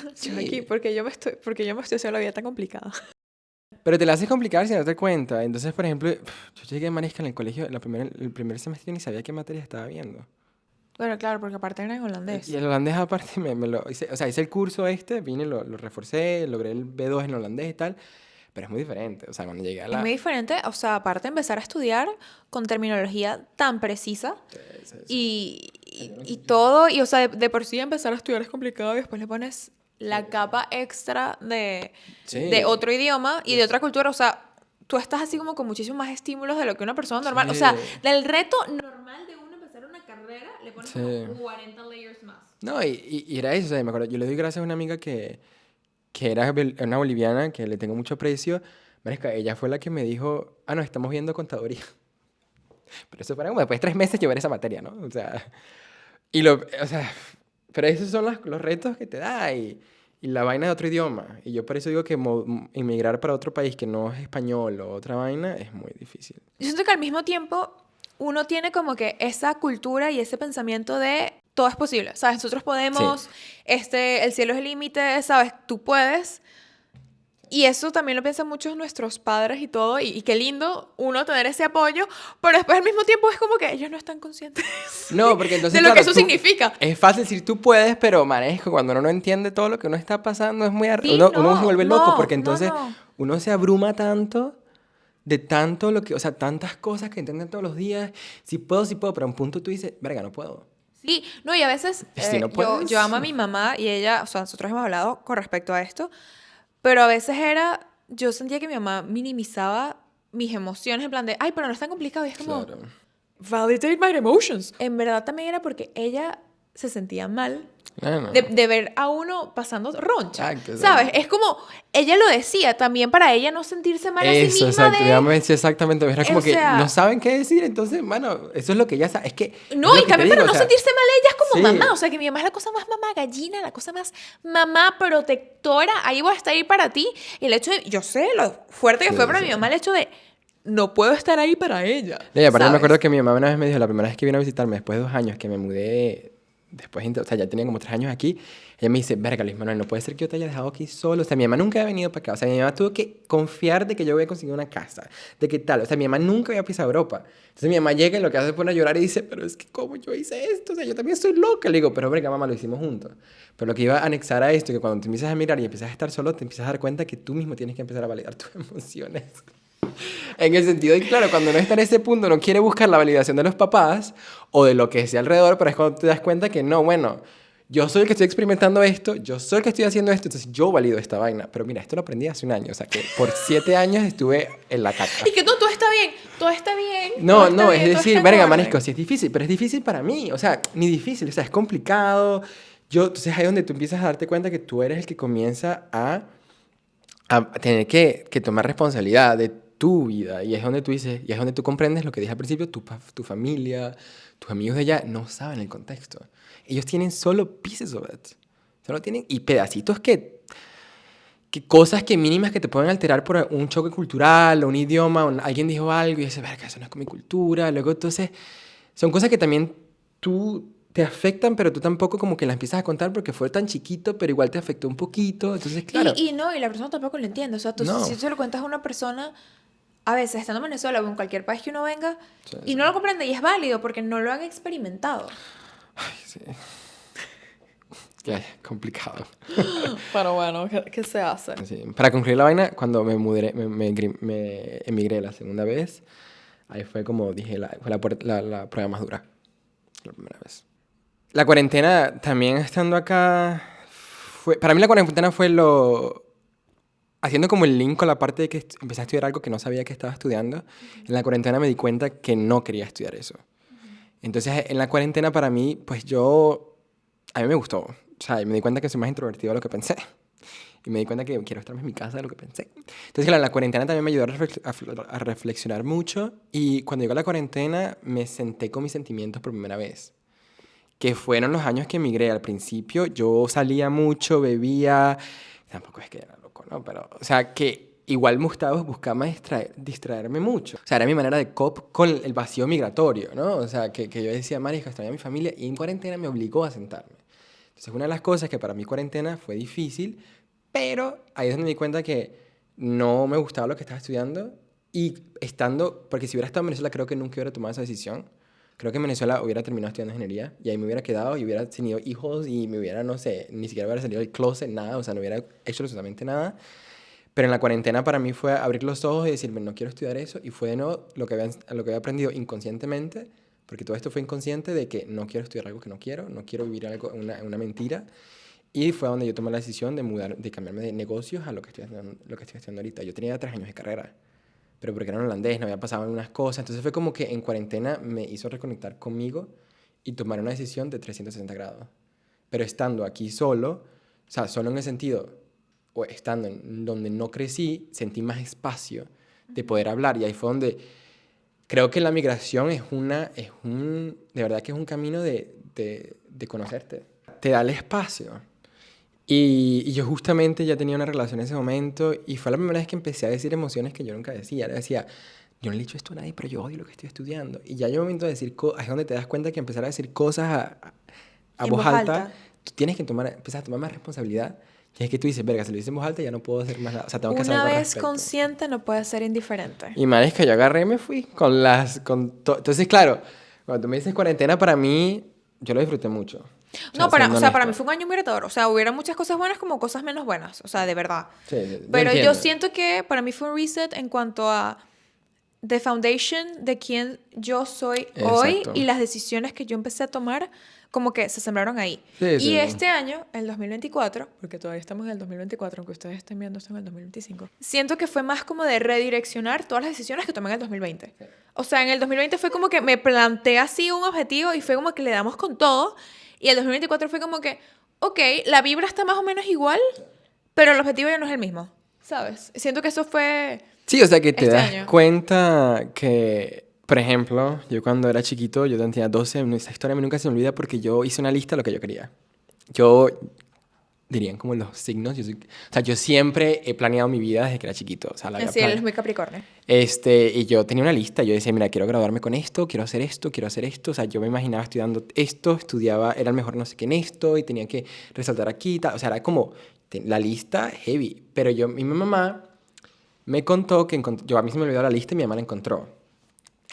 Yo Sí. aquí, porque yo me estoy haciendo la vida tan complicada. Pero te la haces complicar sin darte cuenta. Entonces, por ejemplo, yo llegué a marisca en el colegio, el primer semestre yo ni sabía qué materia estaba viendo. Bueno, claro, porque aparte era en holandés. Y el holandés aparte me lo hice, o sea, hice el curso vine, lo reforcé, logré el B2 en holandés y tal, pero es muy diferente. O sea, cuando llegué a Es muy diferente, o sea, aparte empezar a estudiar con terminología tan precisa y todo, y o sea, de por sí empezar a estudiar es complicado y después le pones la capa extra Sí. de otro idioma y de otra cultura, o sea, tú estás así como con muchísimos más estímulos de lo que una persona normal, o sea, Sí. del reto normal de uno empezar una carrera, le pones Sí. como 40 layers más. No, y era eso, o sea, me acuerdo, yo le doy gracias a una amiga que era una boliviana, que le tengo mucho aprecio. Marisca, ella fue la que me dijo, no, estamos viendo contaduría. Pero eso para como después de 3 meses llevar esa materia, ¿no? O sea, o sea, pero esos son los retos que te da y la vaina de otro idioma. Y yo por eso digo que emigrar para otro país que no es español o otra vaina es muy difícil. Yo siento que al mismo tiempo uno tiene como que esa cultura y ese pensamiento de todo es posible, ¿sabes? Nosotros podemos, Sí. el cielo es el límite, ¿sabes? Tú puedes. Y eso también lo piensan muchos nuestros padres y todo, y qué lindo uno tener ese apoyo, pero después al mismo tiempo es como que ellos no están conscientes No, porque entonces, de lo que claro, eso significa. es fácil decir tú puedes, pero manejo, cuando uno no entiende todo lo que uno está pasando, es muy... Sí, Uno se no, vuelve loco, porque no, no, entonces no. uno se abruma tanto de tanto lo que... O sea, tantas cosas que entienden todos los días. Si puedo, pero a un punto tú dices, verga, no puedo. Sí, no, y a veces Si no yo, puedes... yo amo a mi mamá y ella, o sea, nosotros hemos hablado con respecto a esto, pero a veces yo sentía que mi mamá minimizaba mis emociones en plan de, ay, pero no es tan complicado, y es como, Claro. validate my emotions. En verdad también era porque ella se sentía mal Claro. de ver a uno pasando roncha, Exacto, ¿sabes? exacto. Es como, ella lo decía también para ella no sentirse mal a sí Eso, misma exacto. Mi de, mamá me decía exactamente. Era como o que no sea, saben qué decir, entonces, bueno, eso es lo que ella sabe. Es que... es no, lo y que te también digo, para o no sea, sentirse mal ella es como sí. mamá, o sea, que mi mamá es la cosa más mamá gallina, la cosa más mamá protectora, ahí voy a estar ahí para ti, y el hecho de, yo sé lo fuerte que Sí, fue para sí. mi mamá el hecho de, no pudo estar ahí para ella, No, y aparte me acuerdo ¿sabes? que mi mamá una vez me dijo, la primera vez que vino a visitarme, después de 2 años que me mudé, después, o sea, ya tenía como 3 años aquí, ella me dice, verga, Luis Manuel, no puede ser que yo te haya dejado aquí solo. O sea, mi mamá nunca había venido para acá. O sea, mi mamá tuvo que confiar de que yo había conseguido una casa, de que tal. O sea, mi mamá nunca había pisado Europa. Entonces mi mamá llega y lo que hace es poner a llorar y dice, pero es que ¿cómo yo hice esto? O sea, yo también estoy loca. Le digo, pero verga, mamá, lo hicimos juntos. Pero lo que iba a anexar a esto, que cuando te empiezas a mirar y empiezas a estar solo, te empiezas a dar cuenta que tú mismo tienes que empezar a validar tus emociones. En el sentido de que, claro, cuando uno está en ese punto, no quiere buscar la validación de los papás o de lo que sea alrededor, pero es cuando te das cuenta que no, bueno, yo soy el que estoy experimentando esto, yo soy el que estoy haciendo esto, entonces yo valido esta vaina. Pero mira, esto lo aprendí hace 1 año, o sea que por 7 años estuve en la caca. Y que no, todo está bien, todo está bien, todo No, está no, bien, es todo decir, está en verga, orden. marisco, sí es difícil, pero es difícil para mí, o sea, ni difícil, o sea, es complicado. Entonces ahí es donde tú empiezas a darte cuenta que tú eres el que comienza a tener que tomar responsabilidad de tu vida. Y es donde tú dices, y es donde tú comprendes lo que dije al principio, tu familia, tus amigos de allá no saben el contexto. Ellos tienen solo pieces of it. Solo tienen, y pedacitos que cosas que mínimas que te pueden alterar por un choque cultural o un idioma, alguien dijo algo y dices, verga, eso no es con mi cultura. Luego entonces, son cosas que también tú te afectan, pero tú tampoco como que las empiezas a contar porque fue tan chiquito, pero igual te afectó un poquito. Entonces, claro, Y no, y la persona tampoco lo entiende. O sea, tú, no. si tú se lo cuentas a una persona, a veces estando en Venezuela o en cualquier país que uno venga, Sí, y sí. no lo comprende, y es válido porque no lo han experimentado. Sí. Ya, complicado. Pero bueno, ¿qué se hace? Sí. Para concluir la vaina, cuando me mudé, me emigré la segunda vez, ahí fue como dije, fue la prueba más dura. La primera vez. La cuarentena, también estando acá, para mí la cuarentena fue haciendo como el link con la parte de que empecé a estudiar algo que no sabía que estaba estudiando. En la cuarentena me di cuenta que no quería estudiar eso. Entonces, en la cuarentena para mí, pues a mí me gustó. O sea, me di cuenta que soy más introvertido de lo que pensé. Y me di cuenta que quiero estar más en mi casa de lo que pensé. Entonces, claro, la cuarentena también me ayudó a reflexionar mucho. Y cuando llegó la cuarentena, me senté con mis sentimientos por primera vez. Que fueron los años que emigré. Al principio, yo salía mucho, bebía. Tampoco es que era loco, ¿no? Pero, o sea, que igual me buscaba distraerme mucho. O sea, era mi manera de cope con el vacío migratorio, ¿no? O sea, que yo decía, marica, extraño a mi familia. Y en cuarentena me obligó a sentarme. Entonces, una de las cosas que para mí cuarentena fue difícil, pero ahí es donde me di cuenta que no me gustaba lo que estaba estudiando y porque si hubiera estado en Venezuela creo que nunca hubiera tomado esa decisión. Creo que en Venezuela hubiera terminado estudiando ingeniería y ahí me hubiera quedado y hubiera tenido hijos y me hubiera, no sé, ni siquiera hubiera salido del closet, nada, o sea, no hubiera hecho absolutamente nada. Pero en la cuarentena para mí fue abrir los ojos y decirme, no quiero estudiar eso. Y fue de nuevo lo que había aprendido inconscientemente, porque todo esto fue inconsciente de que no quiero estudiar algo que no quiero vivir algo, una mentira. Y fue donde yo tomé la decisión de cambiarme de negocios a lo que estoy haciendo ahorita. Yo tenía 3 años de carrera, pero porque era un holandés, no había pasado algunas cosas. Entonces fue como que en cuarentena me hizo reconectar conmigo y tomar una decisión de 360 grados. Pero estando aquí solo, o sea, solo en el sentido, o estando en donde no crecí, sentí más espacio de poder hablar. Y ahí fue donde creo que la migración de verdad que es un camino de conocerte. Te da el espacio. Y yo justamente ya tenía una relación en ese momento y fue la primera vez que empecé a decir emociones que yo nunca decía. Yo decía, yo no le he dicho esto a nadie, pero yo odio lo que estoy estudiando. Y ya hay un momento de decir es donde te das cuenta que empezar a decir cosas a En voz voz alta, alta. tú tienes que empezar a tomar más responsabilidad. Y es que tú dices, verga, si lo dices en voz alta ya no puedo hacer más nada. O sea, tengo que hacer Una algo al vez respecto. consciente no puede ser indiferente. Y man, es que yo agarré y me fui con Entonces, claro, cuando tú me dices cuarentena, para mí, yo lo disfruté mucho. O sea, No, para, siendo o sea, para mí honesto. fue un año muy retador. O sea, hubiera muchas cosas buenas como cosas menos buenas. O sea, de verdad. Sí, sí, yo Pero yo entiendo. siento que para mí fue un reset en cuanto a the foundation de quién yo soy hoy Exacto. y las decisiones que yo empecé a tomar como que se sembraron ahí. Sí, Y sí. este año, el 2024, porque todavía estamos en el 2024, aunque ustedes estén viendo esto en el 2025, siento que fue más como de redireccionar todas las decisiones que tomé en el 2020. O sea, en el 2020 fue como que me planteé así un objetivo y fue como que le damos con todo. Y el 2024 fue como que, ok, la vibra está más o menos igual, pero el objetivo ya no es el mismo, ¿sabes? Siento que eso fue Sí, o sea, que te este das año. cuenta que, por ejemplo, yo cuando era chiquito, yo tenía 12, esa historia a mí nunca se me olvida porque yo hice una lista de lo que yo quería. Yo, dirían como los signos, o sea, yo siempre he planeado mi vida desde que era chiquito, o sea, la había Así, él es planeado. muy Capricornio. Y yo tenía una lista, yo decía, mira, quiero graduarme con esto, quiero hacer esto, o sea, yo me imaginaba estudiando esto, estudiaba, era el mejor no sé qué en esto, y tenía que resaltar aquí, tal, o sea, era como la lista heavy, pero mi mamá me contó que yo a mí se me olvidó la lista y mi mamá la encontró.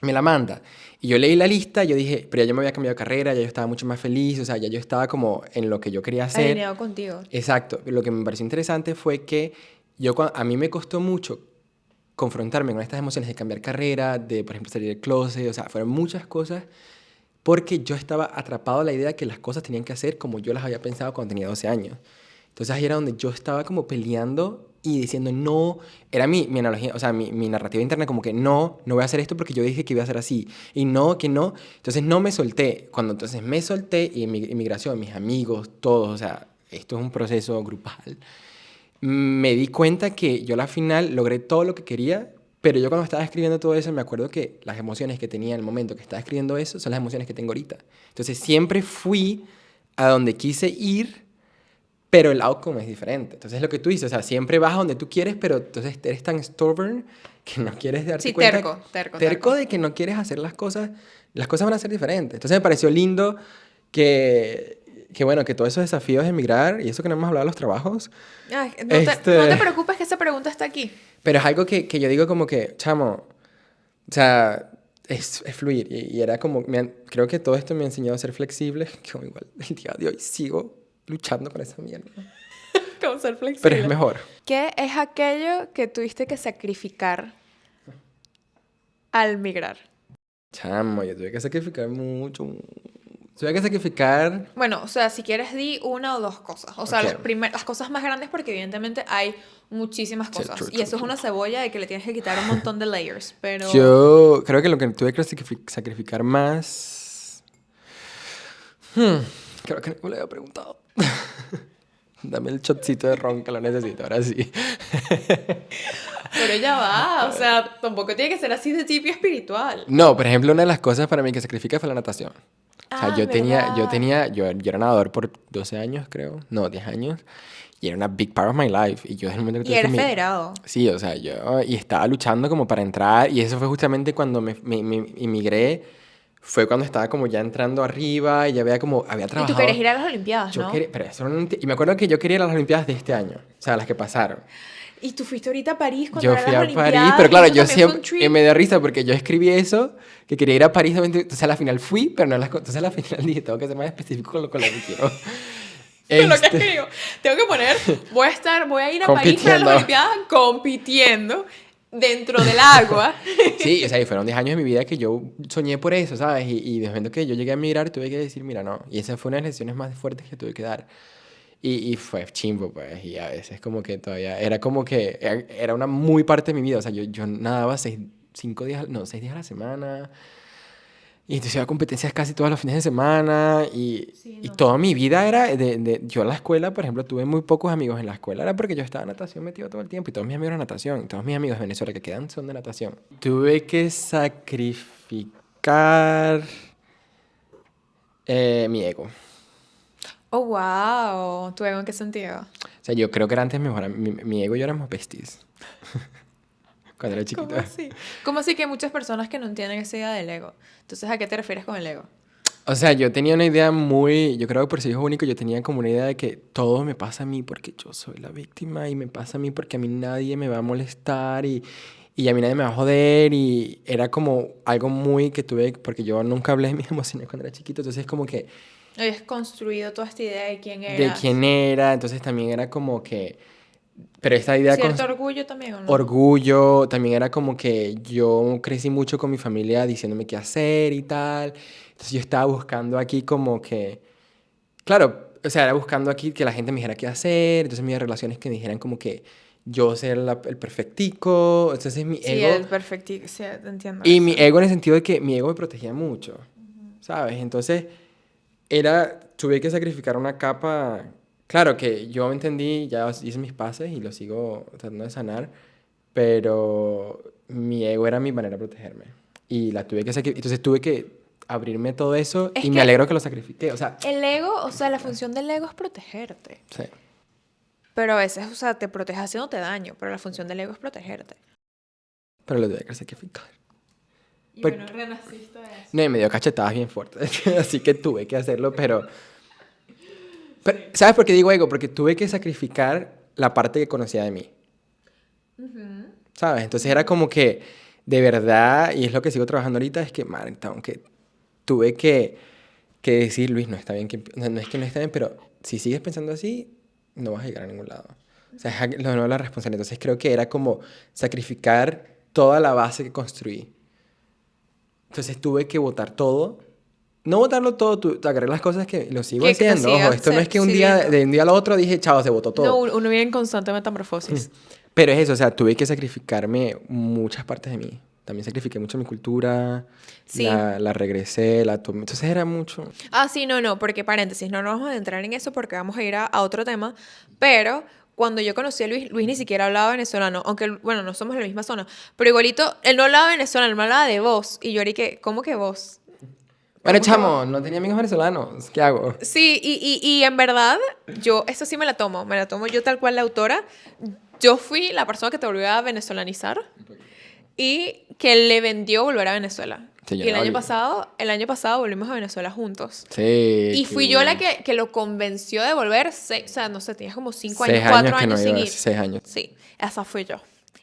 Me la manda. Y yo leí la lista y yo dije, pero ya yo me había cambiado de carrera, ya yo estaba mucho más feliz, o sea, ya yo estaba como en lo que yo quería hacer. Alineado contigo. Exacto. Lo que me pareció interesante fue que a mí me costó mucho confrontarme con estas emociones de cambiar carrera, de, por ejemplo, salir del closet, o sea, fueron muchas cosas porque yo estaba atrapado a la idea de que las cosas tenían que hacer como yo las había pensado cuando tenía 12 años. Entonces ahí era donde yo estaba como peleando y diciendo no, era mi analogía, o sea, mi narrativa interna como que no voy a hacer esto porque yo dije que iba a ser así, y no, que no. Entonces no me solté. Cuando entonces me solté, y mi inmigración, mis amigos, todos, o sea, esto es un proceso grupal, me di cuenta que yo a la final logré todo lo que quería, pero yo cuando estaba escribiendo todo eso me acuerdo que las emociones que tenía en el momento que estaba escribiendo eso son las emociones que tengo ahorita. Entonces siempre fui a donde quise ir, pero el outcome es diferente. Entonces es lo que tú dices, o sea, siempre vas a donde tú quieres, pero entonces eres tan stubborn que no quieres darte Sí, cuenta. terco. De que no quieres hacer las cosas van a ser diferentes. Entonces me pareció lindo que bueno, que todos esos desafíos de emigrar y eso que no hemos hablado de los trabajos, Ay, no te preocupes que esa pregunta está aquí. pero es algo que yo digo como que, chamo, o sea, es fluir. Y era como, creo que todo esto me ha enseñado a ser flexible, que igual el día de hoy sigo luchando con esa mierda. Como ser flexible. Pero es mejor. ¿Qué es aquello que tuviste que sacrificar al migrar? Chamo, yo tuve que sacrificar mucho. Tuve que sacrificar... Bueno, o sea, si quieres di una o dos cosas. O sea, Ok. las cosas más grandes porque evidentemente hay muchísimas Sí, cosas. true, y eso true, es una cebolla de que le tienes que quitar un montón de layers. Pero... Yo creo que lo que tuve que sacrificar más... Creo que no me lo había preguntado. Dame el shotcito de ron que lo necesito, ahora sí. Pero ya va, o sea, tampoco tiene que ser así de tipo espiritual. No, por ejemplo, una de las cosas para mí que sacrifica fue la natación. O sea, Ah, ¿verdad? yo era nadador por 12 años, creo. No, 10 años. Y era una big part of my life. Y yo desde el momento que Y tuve que eres federado. Sí, o sea, y estaba luchando como para entrar. Y eso fue justamente cuando me inmigré. Fue cuando estaba como ya entrando arriba y ya había Y tú trabajado. querías ir a las Olimpiadas, Yo ¿no? quería, pero eso y me acuerdo que yo quería ir a las Olimpiadas de este año. O sea, las que pasaron. Y tú fuiste ahorita a París cuando Yo eran fui las a Olimpiadas. París, pero y claro, eso yo también fue un siempre trip. me da risa porque yo escribí eso, que quería ir a París, entonces a la final fui, pero no entonces a la final dije, tengo que ser más específico con lo que quiero. Con lo que Este, escribo. Tengo que poner, voy a ir a París para compitiendo. las Olimpiadas compitiendo dentro del agua. Sí, o sea, y fueron 10 años de mi vida que yo soñé por eso, ¿sabes? Y de momento que yo llegué a emigrar tuve que decir, mira, no. Y esa fue una de las lecciones más fuertes que tuve que dar. Y fue chimbo, pues. Y a veces como que todavía... Era como que... Era una muy parte de mi vida. O sea, yo nadaba 6 días a la semana. Y entonces iba a competencias casi todos los fines de semana. Sí, Y no. toda mi vida era yo en la escuela, por ejemplo, tuve muy pocos amigos en la escuela. Era porque yo estaba en natación metido todo el tiempo. Y todos mis amigos eran natación. Y todos mis amigos de Venezuela que quedan son de natación. Tuve que sacrificar mi ego. Oh, wow. ¿Tu ego en qué sentido? O sea, yo creo que era antes mejor. Mi ego y yo éramos besties. Cuando era chiquito. ¿Cómo así? ¿Cómo así que hay muchas personas que no entienden esa idea del ego? Entonces, ¿a qué te refieres con el ego? O sea, yo tenía una idea muy, yo creo que por ser hijo único, yo tenía como una idea de que todo me pasa a mí porque yo soy la víctima y me pasa a mí porque a mí nadie me va a molestar y a mí nadie me va a joder y era como algo muy que tuve, porque yo nunca hablé de mis emociones cuando era chiquito, entonces como que Habías construido toda esta idea de quién de eras. quién era, entonces también era como que, pero esta idea con Cierto orgullo también, ¿o no? orgullo, también era como que yo crecí mucho con mi familia diciéndome qué hacer y tal, entonces yo estaba buscando aquí como que, claro, o sea, era buscando aquí que la gente me dijera qué hacer, entonces mis relaciones que me dijeran como que yo ser el perfectico, entonces mi Sí, ego, el perfecto, sí, entiendo y mi eso. ego en el sentido de que mi ego me protegía mucho, ¿sabes? Entonces tuve que sacrificar una capa, claro que yo me entendí, ya hice mis pases y lo sigo tratando de sanar, pero mi ego era mi manera de protegerme. Y la tuve que sacrificar, entonces tuve que abrirme todo eso Es y me que alegro que lo sacrifiqué, o sea, el ego, o sea, la función del ego es protegerte. sí, Pero a veces, o sea, te protege haciéndote daño, pero la función del ego es protegerte. pero lo tuve que sacrificar. Y Pues, bueno, renaciste de eso. no, y me dio cachetadas bien fuertes, así que tuve que hacerlo, pero ¿sabes por qué digo ego? Porque tuve que sacrificar la parte que conocía de mí. ¿Sabes? Entonces era como que, de verdad, y es lo que sigo trabajando ahorita, es que, man, aunque tuve que decir, Luis, no está bien, no es que no está bien, pero si sigues pensando así, no vas a llegar a ningún lado. O sea, es no la responsabilidad. Entonces creo que era como sacrificar toda la base que construí. Entonces tuve que botar todo. No botarlo todo, agarré las cosas que lo sigo Que te haciendo. Ojo, sigas esto no es que un día, sirviendo. de un día al otro dije, chao, se botó No, todo. uno vive en constante metamorfosis. Pero es eso, o sea, tuve que sacrificarme muchas partes de mí. También sacrifiqué mucho mi cultura, Sí. la regresé, la tomé. Entonces era mucho. Ah, sí, no, porque paréntesis, no nos vamos a entrar en eso porque vamos a ir a otro tema, pero cuando yo conocí a Luis, Luis ni siquiera hablaba venezolano, aunque, bueno, no somos de la misma zona, pero igualito, él no hablaba venezolano, él me hablaba de vos, y yo era que, ¿cómo que vos? Bueno, ¿Cómo que vos? chamo, no tenía amigos venezolanos. ¿Qué hago? Sí, y en verdad, yo, eso sí me la tomo yo tal cual la autora, yo fui la persona que te volvió a venezolanizar y que le vendió volver a Venezuela. Sí, yo Y no volví. el año pasado volvimos a Venezuela juntos. Sí, Y qué fui yo la bien. que lo convenció de volver, o sea, no sé, tenías como 5 años, 6 4 años que no años sin iba, ir. 6 años. Sí, esa fui yo.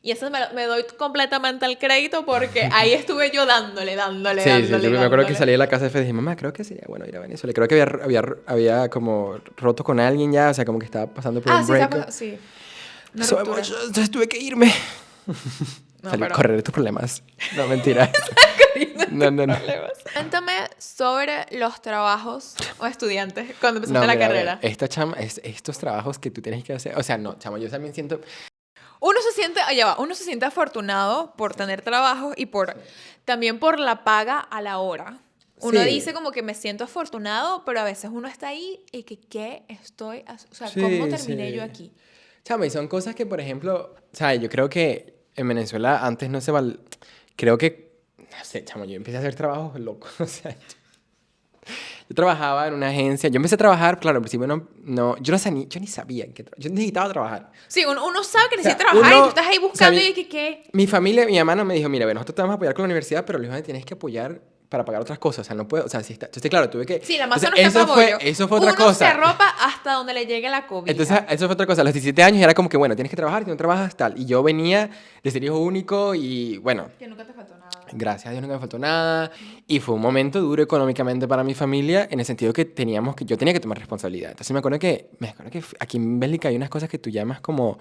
Y eso me doy completamente el crédito porque ahí estuve yo Sí, yo me acuerdo que dándole. salí de la casa de Fede y dije, mamá, creo que sería bueno ir a Venezuela. Creo que había como roto con alguien ya, o sea, como que estaba pasando por Ah, un sí, está breakup. sí. Una So ruptura. entonces tuve que irme. No, Salir, pero... correr de tus problemas. No, mentira. No, no, no. Cuéntame sobre los trabajos o estudiantes cuando empezaste No, la mira, carrera. esta chama, estos trabajos que tú tienes que hacer, o sea, no, chamo, yo también siento, Uno se siente afortunado por tener trabajo y también por la paga a la hora. Uno Sí. dice como que me siento afortunado, pero a veces uno está ahí y que ¿qué estoy o sea, sí, ¿cómo terminé sí. yo aquí? Chamo, y son cosas que, por ejemplo, o sea, yo creo que en Venezuela antes no se creo que, no sé, chamo, yo empecé a hacer trabajos locos, o sea, yo trabajaba en una agencia, yo empecé a trabajar, claro, al principio yo no sabía, yo ni sabía yo necesitaba trabajar. Sí, uno sabe que O sea, necesita trabajar y tú uno, estás ahí o sea, buscando y que ¿qué? mi familia, mi mamá no me dijo, mira, bueno, nosotros te vamos a apoyar con la universidad, pero Luis, tienes que apoyar para pagar otras cosas, o sea, no puedo, o sea, sí está. Entonces, claro, tuve que... Sí, la masa Entonces, no está para bollo. eso fue otra Uno se cosa. arropa hasta donde le llegue la cobija. Entonces, eso fue otra cosa. A los 17 años era como que, bueno, tienes que trabajar, si no trabajas, tal. Y yo venía de ser hijo único y, bueno, Que nunca te faltó nada. gracias a Dios nunca me faltó nada. Y fue un momento duro económicamente para mi familia, en el sentido que yo tenía que tomar responsabilidad. Entonces, me acuerdo que aquí en Bélgica hay unas cosas que tú llamas como...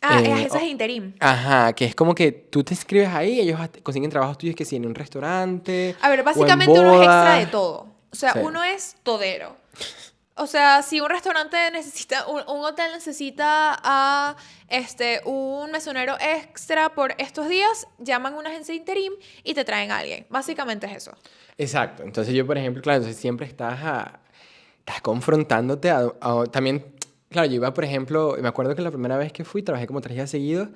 Ah, eh, ese es interim. Ajá, que es como que tú te inscribes ahí, ellos consiguen trabajos tuyos que si en un restaurante A ver, o en básicamente uno es extra de boda. todo. O sea, Sí. uno es todero. O sea, si un restaurante necesita, un hotel necesita a un mesonero extra por estos días, llaman a una agencia de interim y te traen a alguien. Básicamente es eso. Exacto. Entonces yo, por ejemplo, claro, entonces siempre estás confrontándote también, claro, yo iba, por ejemplo, me acuerdo que la primera vez que fui, trabajé como 3 días seguidos.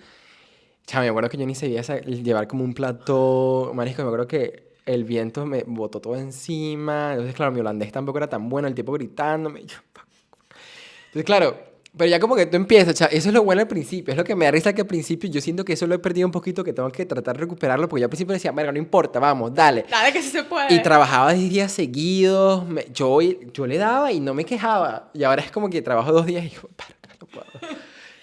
Chao, me acuerdo que yo ni sabía llevar como un plato, marisco, me acuerdo que el viento me botó todo encima. Entonces, claro, mi holandés tampoco era tan bueno, el tipo gritándome. Entonces, claro, Pero ya como que tú empiezas, eso es lo bueno al principio, es lo que me da risa que al principio yo siento que eso lo he perdido un poquito, que tengo que tratar de recuperarlo, porque yo al principio decía, verga, no importa, vamos, dale. Dale que sí se Y puede. trabajaba 10 días seguidos, yo le daba y no me quejaba. Y ahora es como que trabajo 2 días y digo, verga, no puedo.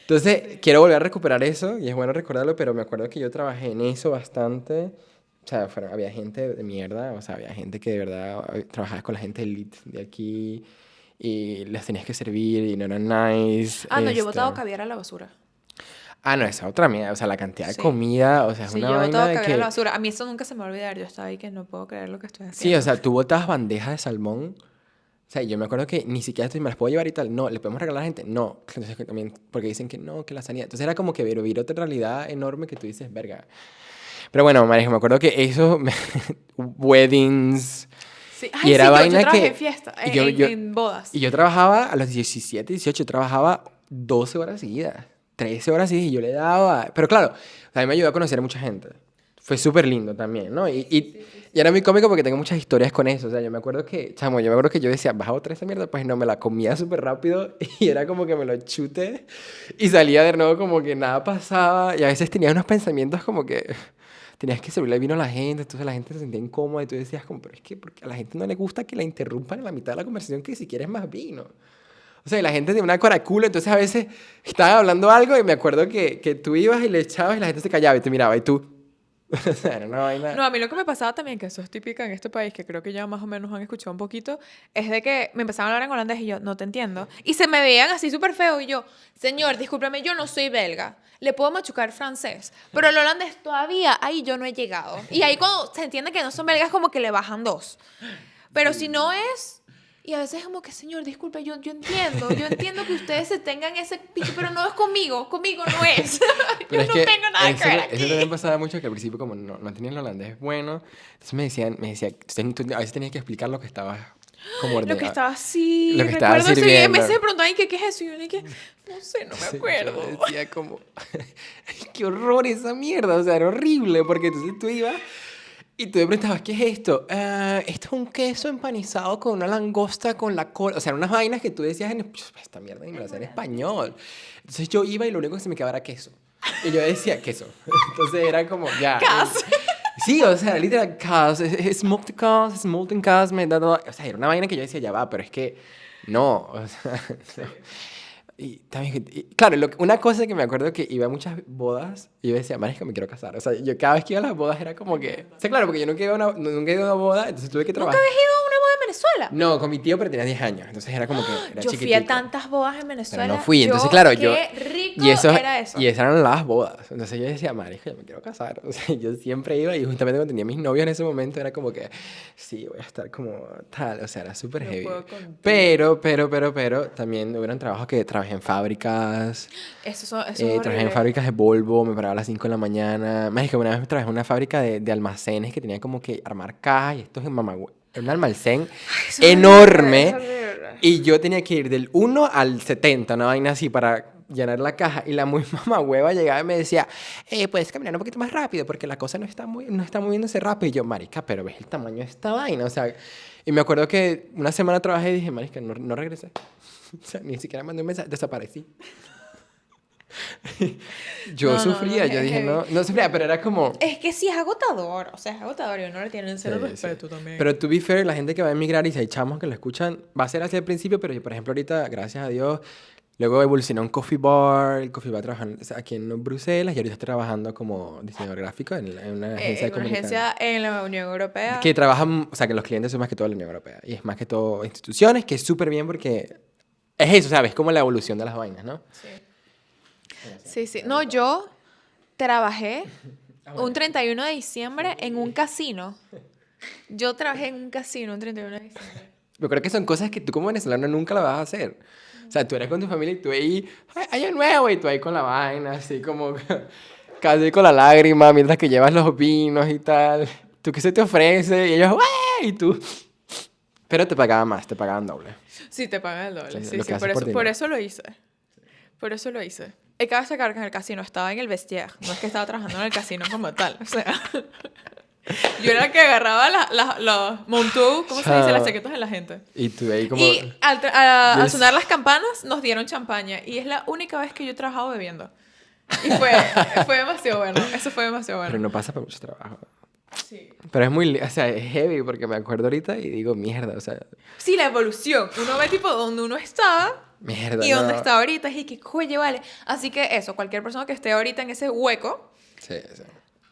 Entonces, quiero volver a recuperar eso, y es bueno recordarlo, pero me acuerdo que yo trabajé en eso bastante. O sea, había gente de mierda, o sea, había gente que de verdad trabajaba con la gente elite de aquí y les tenías que servir y no eran nice. Ah, no, yo he botado caviar a la basura. Ah, no, esa otra mierda, o sea, la cantidad de Sí. comida, o sea, es Sí, una yo he botado vaina de caviar a la que... basura. A mí eso nunca se me va a olvidar. Yo estaba ahí que no puedo creer lo que estoy Sí, o haciendo. sea, tú botabas bandejas de salmón. O sea, yo me acuerdo que ni siquiera esto me las puedo llevar y tal. No, ¿le podemos regalar a la gente? No. Entonces, que también, porque dicen que no, que la sanidad. Entonces era como que vivir otra realidad enorme que tú dices, verga. Pero bueno, María, me acuerdo que eso, weddings, Sí. y Ay, era sí, yo vaina trabajé que... en fiesta, y yo, en bodas. y yo trabajaba a los 17, 18, trabajaba 12 horas seguidas, 13 horas seguidas, y yo le daba... Pero claro, a mí me ayudó a conocer a mucha gente. Fue súper lindo también, ¿no? Y era muy cómico porque tengo muchas historias con eso. O sea, yo me acuerdo que, chamo, yo me acuerdo que yo decía, ¿vas a botar esa mierda? Pues no, me la comía súper rápido y era como que me lo chute y salía de nuevo como que nada pasaba. Y a veces tenía unos pensamientos como que tenías que servirle vino a la gente, entonces la gente se sentía incómoda y tú decías como, pero es que porque a la gente no le gusta que la interrumpan en la mitad de la conversación que si quieres más vino. O sea, y la gente tiene una coraculo, entonces a veces estaban hablando algo y me acuerdo que tú ibas y le echabas y la gente se callaba y te miraba y tú... O sea, era una vaina... No, a mí lo que me pasaba también, que eso es típica en este país, que creo que ya más o menos han escuchado un poquito, es de que me empezaban a hablar en holandés y yo, no te entiendo. Y se me veían así súper feo y yo, señor, discúlpeme, yo no soy belga, le puedo machucar francés, pero el holandés todavía, ahí yo no he llegado. Y ahí cuando se entiende que no son belgas, como que le bajan 2. Pero si no es... Y a veces es como que, señor, disculpe, yo entiendo que ustedes se tengan ese picho, pero no es conmigo no es. Pero Yo es no que tengo nada que ver eso también aquí. pasaba mucho que al principio como no tenía el holandés bueno, entonces me decía, a veces tenías que explicar lo que estabas como Lo que ordenando, estaba así, lo que estaba recuerdo eso y en sirviendo. vez de preguntar, ¿y qué es eso? Y yo dije, no sé, no me Sí, acuerdo. yo decía como, "Ay, qué horror esa mierda, o sea, era horrible, porque entonces tú ibas y tú me preguntabas, ¿qué es esto? "Ah, esto es un queso empanizado con una langosta con la cola", o sea, eran unas vainas que tú decías esta mierda y me la hacía en español. Entonces yo iba y lo único que se me quedaba era queso. Y yo decía queso. Entonces era como, ya. Cas. Sí, o sea, literal, cas, smoked cas, smolten cas, o sea, era una vaina que yo decía, ya va, pero es que no, o sea, no. Y también, claro, una cosa que me acuerdo que iba a muchas bodas y yo decía, marica, me quiero casar. O sea, yo cada vez que iba a las bodas era como que, o sea, claro, porque yo nunca he ido a una boda, entonces tuve que ¿Nunca trabajar. habías ido a una boda en Venezuela? No, con mi tío, pero tenía 10 años, entonces era como que era Yo fui chiquitico. a tantas bodas en Pero Venezuela. no fui, entonces claro, yo... Qué rico Y eso, era eso. y esas eran las bodas. Entonces yo decía, marica, yo me quiero casar. O sea, yo siempre iba y justamente cuando tenía mis novios en ese momento era como que, sí, voy a estar como tal. O sea, era súper No heavy. puedo contigo. Pero, también hubieron trabajos que trabajé en fábricas. Eso es Trabajé en horrible. fábricas de Volvo, me paraba a las 5 de la mañana. Marica, una vez trabajé en una fábrica de almacenes que tenía como que armar cajas y esto es en Mamagüey. Era un almacén Eso es enorme. horrible, eso es horrible. Y yo tenía que ir del 1 al 70, una vaina así para llenar la caja. Y la muy mamagüeva llegaba y me decía, puedes caminar un poquito más rápido porque la cosa no está moviéndose rápido. Y yo, marica, pero ves el tamaño de esta vaina. O sea, y me acuerdo que una semana trabajé y dije, marica, no regresé. O sea, ni siquiera mandé un mensaje, desaparecí. Yo No, sufría, yo es dije, heavy. no sufría, pero era como... Es que sí es agotador, o sea, es agotador y uno le tienen cero Sí, respeto sí. también. Pero to be fair, la gente que va a emigrar y si hay chamos que lo escuchan, va a ser así al principio, pero yo, por ejemplo, ahorita, gracias a Dios, luego evolucionó un coffee bar, el coffee bar trabajando aquí en Bruselas y ahorita estoy trabajando como diseñador gráfico en una agencia de Una comunicación. agencia en la Unión Europea. Que trabajan, o sea, que los clientes son más que todo la Unión Europea y es más que todo instituciones, que es súper bien porque es eso, ¿sabes? Como la evolución de las vainas, ¿no? Sí. Sí, sí. No, yo trabajé un 31 de diciembre en un casino. Yo trabajé en un casino un 31 de diciembre. Yo creo que son cosas que tú como venezolano nunca las vas a hacer. O sea, tú eres con tu familia y tú ahí, ¡ay, año nuevo! Y tú ahí con la vaina, así como casi con la lágrima, mientras que llevas los vinos y tal. ¿Tú qué se te ofrece? Y ellos, ¡wey! Y tú... Pero te pagaban más, te pagaban doble. Sí, te pagan el doble. Sí, Sí, lo sí, que haces por por dinero. eso lo hice. Por eso lo hice. Y cabe destacar que en el casino estaba en el vestiaire. No es que estaba trabajando en el casino como tal. O sea, Yo era la que agarraba los montó, ¿cómo se dice? Las chaquetas de la gente. Y tú ahí como... Y al sonar las campanas nos dieron champaña. Y es la única vez que yo he trabajado bebiendo. Y fue demasiado bueno. Eso fue demasiado bueno. Pero no pasa por mucho trabajo. Sí. Pero es muy... O sea, es heavy porque me acuerdo ahorita y digo, mierda, o sea... Sí, la evolución. Uno ve tipo donde uno estaba Mierda, y no. donde está ahorita. Y que, oye, vale. Así que eso, cualquier persona que esté ahorita en ese hueco, Sí, sí.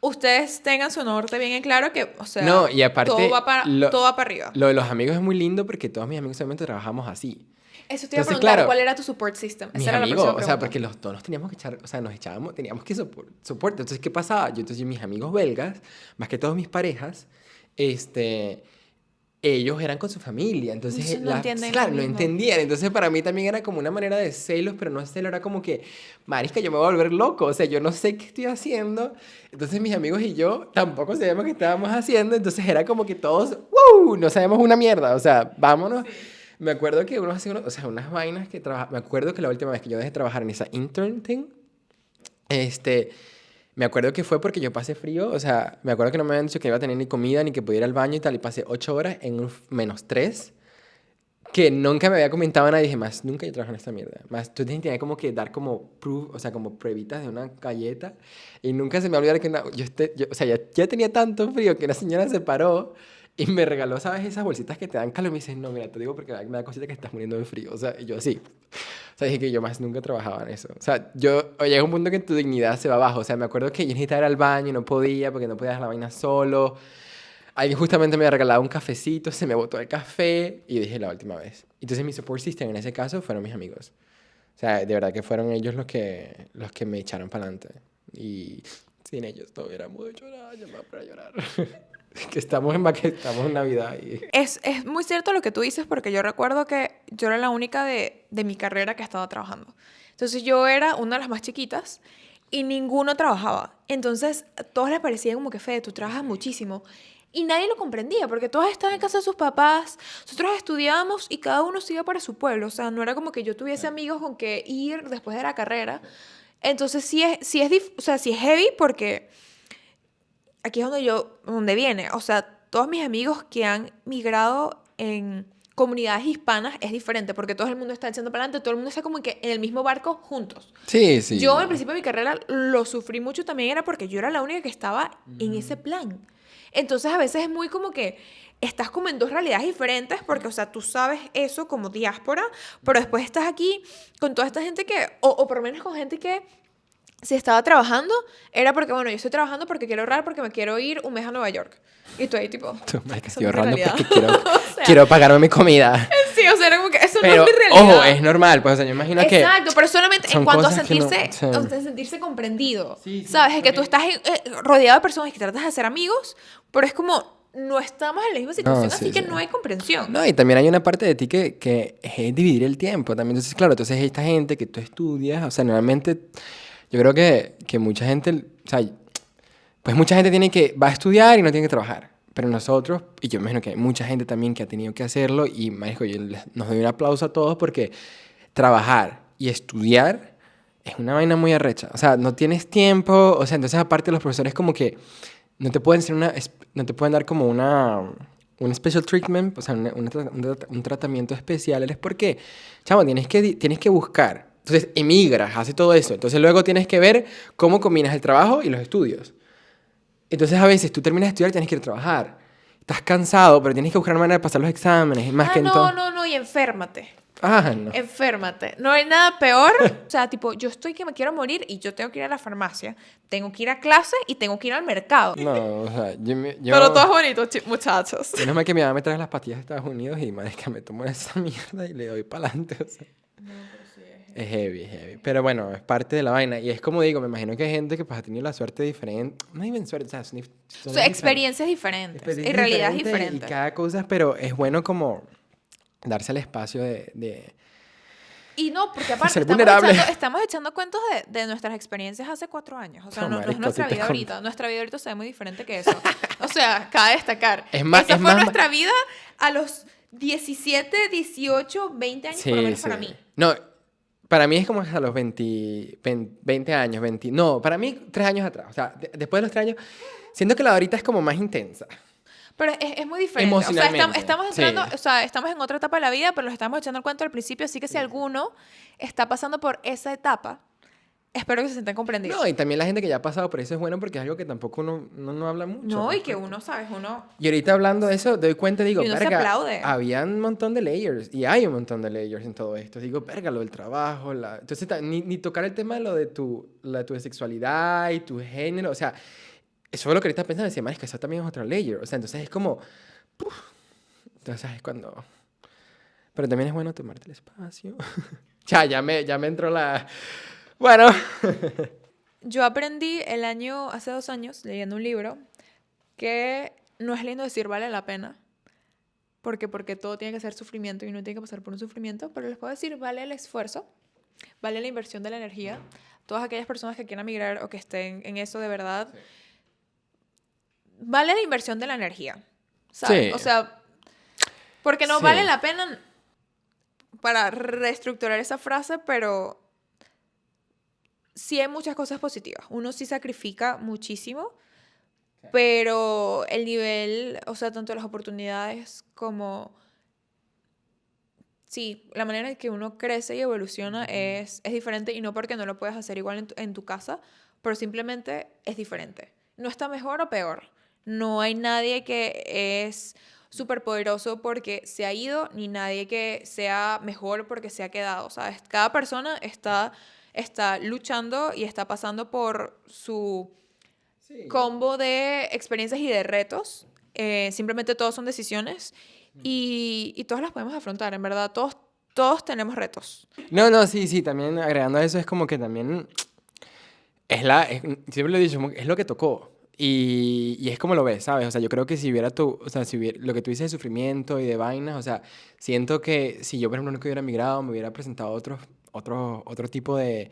ustedes tengan su norte bien en claro que, o sea, No, y aparte... todo va para arriba. Lo de los amigos es muy lindo porque todos mis amigos obviamente trabajamos así. Eso te iba a Entonces, preguntar, claro, ¿cuál era tu support system? Mis Esa era la amigos, próxima o sea, pregunta. porque los dos nos teníamos que echar, o sea, nos echábamos, teníamos que soporte. Entonces, ¿qué pasaba? Entonces, mis amigos belgas, más que todos mis parejas, ellos eran con su familia, entonces, No entienden claro, lo no mismo. entendían. Entonces, para mí también era como una manera de celos, pero no celo, era como que, marisca, yo me voy a volver loco, o sea, yo no sé qué estoy haciendo. Entonces, mis amigos y yo tampoco sabíamos qué estábamos haciendo, entonces era como que todos, ¡wow! No sabemos una mierda, o sea, vámonos. Sí. Me acuerdo que uno hacía o sea, unas vainas que trabajaba. Me acuerdo que la última vez que yo dejé de trabajar en esa intern thing, me acuerdo que fue porque yo pasé frío. O sea, me acuerdo que no me habían dicho que iba a tener ni comida ni que podía ir al baño y tal. Y pasé 8 horas en un -3, que nunca me había comentado a nadie. Dije, más nunca yo trabajo en esta mierda. Más tú tenía como que dar como proof, o sea, como pruebitas de una galleta. Y nunca se me olvidó que o sea, ya tenía tanto frío que una señora se paró y me regaló, ¿sabes? Esas bolsitas que te dan calor. Y me dice, no, mira, te digo porque me da cosita que estás muriendo de frío. O sea, y yo sí. O sea, dije que yo más nunca trabajaba en eso. O sea, llega un punto que tu dignidad se va abajo. O sea, me acuerdo que yo necesitaba ir al baño y no podía porque no podía dejar la vaina solo. Alguien justamente me había regalado un cafecito, se me botó el café y dije la última vez. Entonces mi support system en ese caso fueron mis amigos. O sea, de verdad que fueron ellos los que me echaron para adelante. Y sin ellos no hubiéramos hecho nada, yo me voy para llorar. Que estamos en Navidad. Es muy cierto lo que tú dices porque yo recuerdo que yo era la única de mi carrera que estaba trabajando. Entonces yo era una de las más chiquitas y ninguno trabajaba. Entonces a todos les parecía como que, Fede, tú trabajas muchísimo. Y nadie lo comprendía porque todos estaban en casa de sus papás, nosotros estudiábamos y cada uno se iba para su pueblo. O sea, no era como que yo tuviese amigos con que ir después de la carrera. Entonces sí es heavy porque aquí es donde viene. O sea, todos mis amigos que han migrado en comunidades hispanas es diferente porque todo el mundo está echando para adelante, todo el mundo está como que en el mismo barco juntos. Sí, sí. Yo al principio de mi carrera lo sufrí mucho también, era porque yo era la única que estaba en ese plan. Entonces a veces es muy como que estás como en dos realidades diferentes porque, o sea, tú sabes eso como diáspora, pero después estás aquí con toda esta gente que, o por lo menos con gente que si estaba trabajando, era porque, bueno, yo estoy trabajando porque quiero ahorrar, porque me quiero ir un mes a Nueva York. Y estoy ahí, tipo, estoy ahorrando porque o sea, quiero pagarme mi comida. Sí, o sea, era como que eso pero, no es mi realidad. Ojo, es normal, pues, o sea, yo imagino que... Exacto, pero solamente en cuanto a sentirse comprendido. Sí, ¿Sabes? Es que tú estás rodeado de personas que tratas de hacer amigos, pero es como, no estamos en la misma situación, así que no hay comprensión. No, y también hay una parte de ti que es dividir el tiempo también. Entonces, claro, entonces esta gente que tú estudias, o sea, normalmente... Yo creo que mucha gente, o sea, pues mucha gente va a estudiar y no tiene que trabajar. Pero nosotros, y yo me imagino que hay mucha gente también que ha tenido que hacerlo, y marisco, nos doy un aplauso a todos porque trabajar y estudiar es una vaina muy arrecha. O sea, no tienes tiempo, o sea, entonces aparte los profesores como que no te pueden dar como un special treatment, o sea, un tratamiento especial. Es porque, chamo, tienes que buscar. Entonces emigras, haces todo eso. Entonces luego tienes que ver cómo combinas el trabajo y los estudios. Entonces a veces tú terminas de estudiar y tienes que ir a trabajar. Estás cansado, pero tienes que buscar una manera de pasar los exámenes. Más que no, y enférmate. No. Enférmate. No hay nada peor. O sea, tipo, yo estoy que me quiero morir y yo tengo que ir a la farmacia, tengo que ir a clase y tengo que ir al mercado. No, o sea, yo Pero todo es bonito, muchachos. Menos mal que mi mamá me trae las pastillas de Estados Unidos y marica, me tomo esa mierda y le doy para adelante, o sea. No, pero sí es heavy. Pero bueno, es parte de la vaina. Y es como digo, me imagino que hay gente que pues ha tenido la suerte diferente. No hay bien suerte, o sea, son experiencias diferentes. Y realidades diferentes. Y cada cosa, pero es bueno como darse el espacio de y no, porque aparte estamos echando cuentos de nuestras experiencias hace 4 años. O sea, no es nuestra vida ahorita. Nuestra vida ahorita se ve muy diferente que eso. O sea, cabe destacar. Esa fue nuestra vida a los 17, 18, 20 años, por lo menos para mí. No, para mí es como hasta los 20 años, no, para mí 3 años atrás. O sea, después de los 3 años, siento que la de ahorita es como más intensa. Pero es muy diferente. Emocionalmente. O sea, estamos entrando, Sí. o sea, estamos en otra etapa de la vida, pero nos estamos echando el cuento al principio, así que si alguno está pasando por esa etapa, espero que se sientan comprendidos. No, y también la gente que ya ha pasado por eso es bueno porque es algo que tampoco uno no habla mucho. No, y que respecto. uno, ¿sabes? Uno... Y ahorita hablando de eso, doy cuenta y digo, Y uno se verga, aplaude. había un montón de layers, y hay un montón de layers en todo esto. Digo, verga, lo del trabajo, entonces ni tocar el tema de lo de tu sexualidad y tu género, o sea, eso es lo que ahorita pensando, decía, es que eso también es otro layer, o sea, entonces es como, ¡puf! Entonces es cuando... Pero también es bueno tomarte el espacio. ya me entró la... Bueno. Yo aprendí hace 2 años, leyendo un libro, que no es lindo decir vale la pena, porque todo tiene que ser sufrimiento y uno tiene que pasar por un sufrimiento, pero les puedo decir vale el esfuerzo, vale la inversión de la energía. Todas aquellas personas que quieran migrar o que estén en eso de verdad, Sí. vale la inversión de la energía, ¿sabes? Sí. O sea, porque no Sí. vale la pena, para reestructurar esa frase, pero sí hay muchas cosas positivas. Uno sí sacrifica muchísimo, pero el nivel, o sea, tanto las oportunidades como... Sí, la manera en que uno crece y evoluciona es diferente, y no porque no lo puedas hacer igual en tu casa, pero simplemente es diferente. No está mejor o peor. No hay nadie que es súper poderoso porque se ha ido, ni nadie que sea mejor porque se ha quedado, ¿sabes? Cada persona está luchando y está pasando por su Sí. combo de experiencias y de retos. Simplemente todos son decisiones y todas las podemos afrontar, en verdad. Todos tenemos retos. No, sí, también agregando a eso es como que también siempre lo he dicho, como que es lo que tocó. Y es como lo ves, ¿sabes? O sea, yo creo que si hubiera o sea, si hubiera, lo que tú dices de sufrimiento y de vainas, o sea, siento que si yo, por ejemplo, no hubiera migrado, me hubiera presentado otro tipo de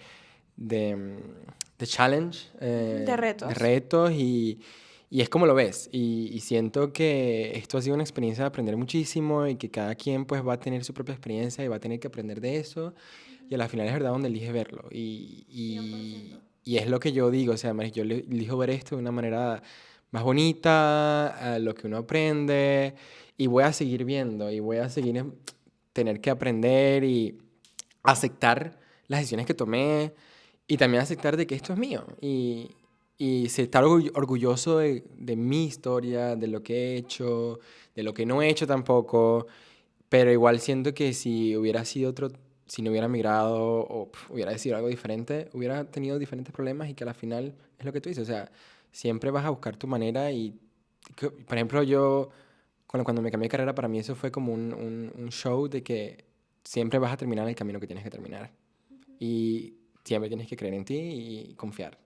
challenge, De retos. de retos y es como lo ves. Y siento que esto ha sido una experiencia de aprender muchísimo y que cada quien pues va a tener su propia experiencia y va a tener que aprender de eso. Y a la final es verdad donde elige verlo. Y es lo que yo digo, o sea, yo elijo ver esto de una manera más bonita, lo que uno aprende, y voy a seguir viendo, y voy a seguir tener que aprender y aceptar las decisiones que tomé, y también aceptar de que esto es mío, y estar orgulloso de mi historia, de lo que he hecho, de lo que no he hecho tampoco, pero igual siento que si hubiera sido si no hubiera migrado o hubiera decidido algo diferente, hubiera tenido diferentes problemas y que al final es lo que tú dices, o sea, siempre vas a buscar tu manera por ejemplo, yo, cuando me cambié de carrera, para mí eso fue como un show de que siempre vas a terminar el camino que tienes que terminar y siempre tienes que creer en ti y confiar.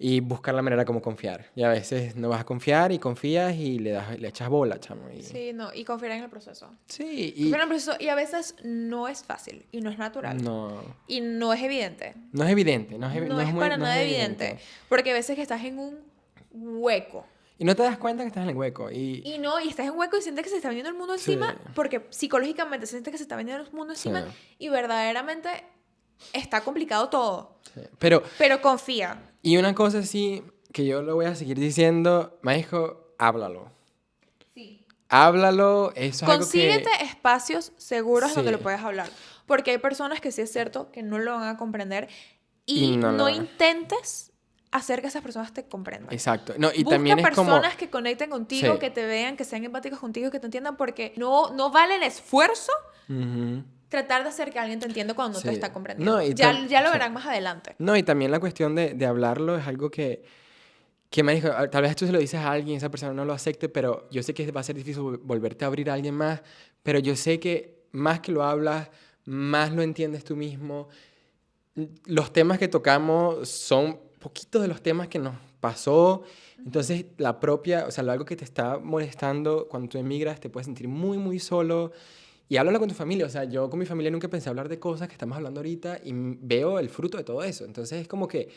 Y buscar la manera como confiar. Y a veces no vas a confiar y confías y le echas bola, chamo. Sí, no, y confiar en el proceso. Sí, Confiar en el proceso, y a veces no es fácil y no es natural. No. Y no es evidente. No es evidente. No es para nada evidente. Porque a veces que estás en un hueco. Y no te das cuenta que estás en el hueco. Y estás en un hueco y sientes que se está viniendo el mundo encima, Sí. porque psicológicamente sientes que se está viniendo el mundo encima, Sí. y verdaderamente está complicado todo. Sí. Pero confía. y una cosa sí que yo lo voy a seguir diciendo, Maisco, háblalo. Sí. Háblalo, eso es algo Consíguete espacios seguros Sí. donde lo puedas hablar. Porque hay personas que sí es cierto que no lo van a comprender, Y y no lo no van a- intentes hacer que esas personas te comprendan. Exacto. No, y Busca también es como... personas que conecten contigo, Sí. que te vean, que sean empáticos contigo, que te entiendan, porque no vale el esfuerzo Ujú. tratar de hacer que alguien te entienda cuando no te Sí. está comprendiendo. No, y ya lo sí. verán más adelante. No, y también la cuestión de hablarlo es algo que me dijo, tal vez tú se lo dices a alguien, esa persona no lo acepte, pero yo sé que va a ser difícil volverte a abrir a alguien más, pero yo sé que más que lo hablas, más lo entiendes tú mismo. Los temas que tocamos son poquitos de los temas que nos pasó, entonces o sea, algo que te está molestando cuando tú emigras, te puedes sentir muy, muy solo. Y háblalo con tu familia, o sea, yo con mi familia nunca pensé hablar de cosas que estamos hablando ahorita y veo el fruto de todo eso. Entonces es como que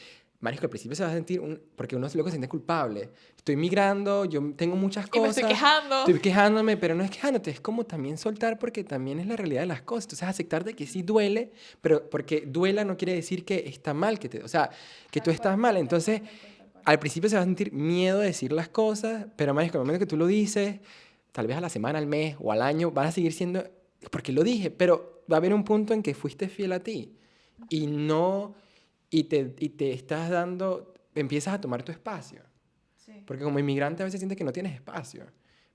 marico, al principio se va a sentir, porque uno luego se siente culpable. Estoy migrando, yo tengo muchas Y me cosas. estoy quejando. Estoy quejándome, pero no es quejándote, es como también soltar porque también es la realidad de las cosas. Entonces aceptar de que sí duele, pero porque duela no quiere decir que está mal, o sea, que tú estás mal. Entonces, al principio se va a sentir miedo de decir las cosas, pero marico, en el momento que tú lo dices, tal vez a la semana, al mes o al año, van a seguir siendo, porque lo dije, pero va a haber un punto en que fuiste fiel a ti y no, y te estás dando, empiezas a tomar tu espacio. Sí. Porque como inmigrante a veces sientes que no tienes espacio.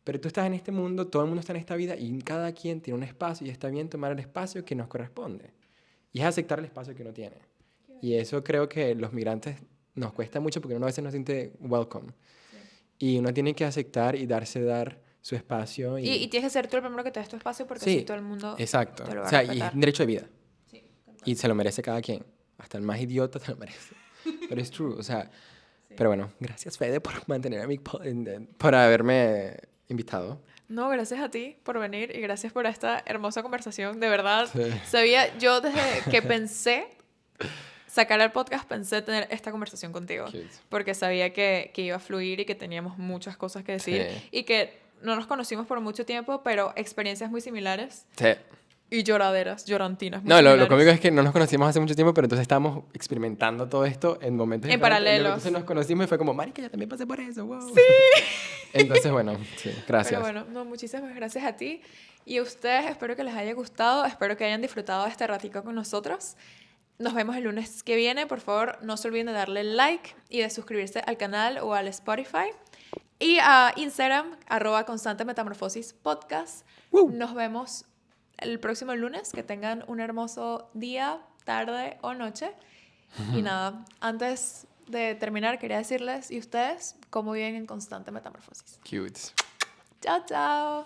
Pero tú estás en este mundo, todo el mundo está en esta vida y cada quien tiene un espacio y está bien tomar el espacio que nos corresponde. Y es aceptar el espacio que uno tiene. Y eso creo que los migrantes nos cuesta mucho porque uno a veces no se siente welcome. Sí. Y uno tiene que aceptar y dar su espacio. Y tienes que ser tú el primero que te des tu espacio porque sí, así todo el mundo exacto. te lo va O sea, a y es respetar. un derecho de vida. Sí, Y se lo merece cada quien. Hasta el más idiota se lo merece. Pero es true, o sea... Pero bueno, gracias Fede por mantener a por haberme invitado. No, gracias a ti por venir y gracias por esta hermosa conversación. De verdad, Sí. yo desde que pensé sacar el podcast, pensé tener esta conversación contigo. Cute. Porque sabía que iba a fluir y que teníamos muchas cosas que decir. Sí. Y que no nos conocimos por mucho tiempo, pero experiencias muy similares. Sí. Y llorantinas muy No, lo similares. cómico es que no nos conocíamos hace mucho tiempo, pero entonces estábamos experimentando todo esto en momentos En diferentes. paralelos. Entonces nos conocimos y fue como, marica, yo también pasé por eso, wow. Sí. Entonces, bueno, sí, gracias. Pero bueno, no, muchísimas gracias a ti y a ustedes. Espero que les haya gustado. Espero que hayan disfrutado de este ratico con nosotros. Nos vemos el lunes que viene. Por favor, no se olviden de darle like y de suscribirse al canal o al Spotify. Y a Instagram, @constantemetamorfosispodcast. Nos vemos el próximo lunes. Que tengan un hermoso día, tarde o noche. Y nada, antes de terminar, quería decirles, ¿y ustedes cómo viven en constante metamorfosis? Cute. Chao, chao.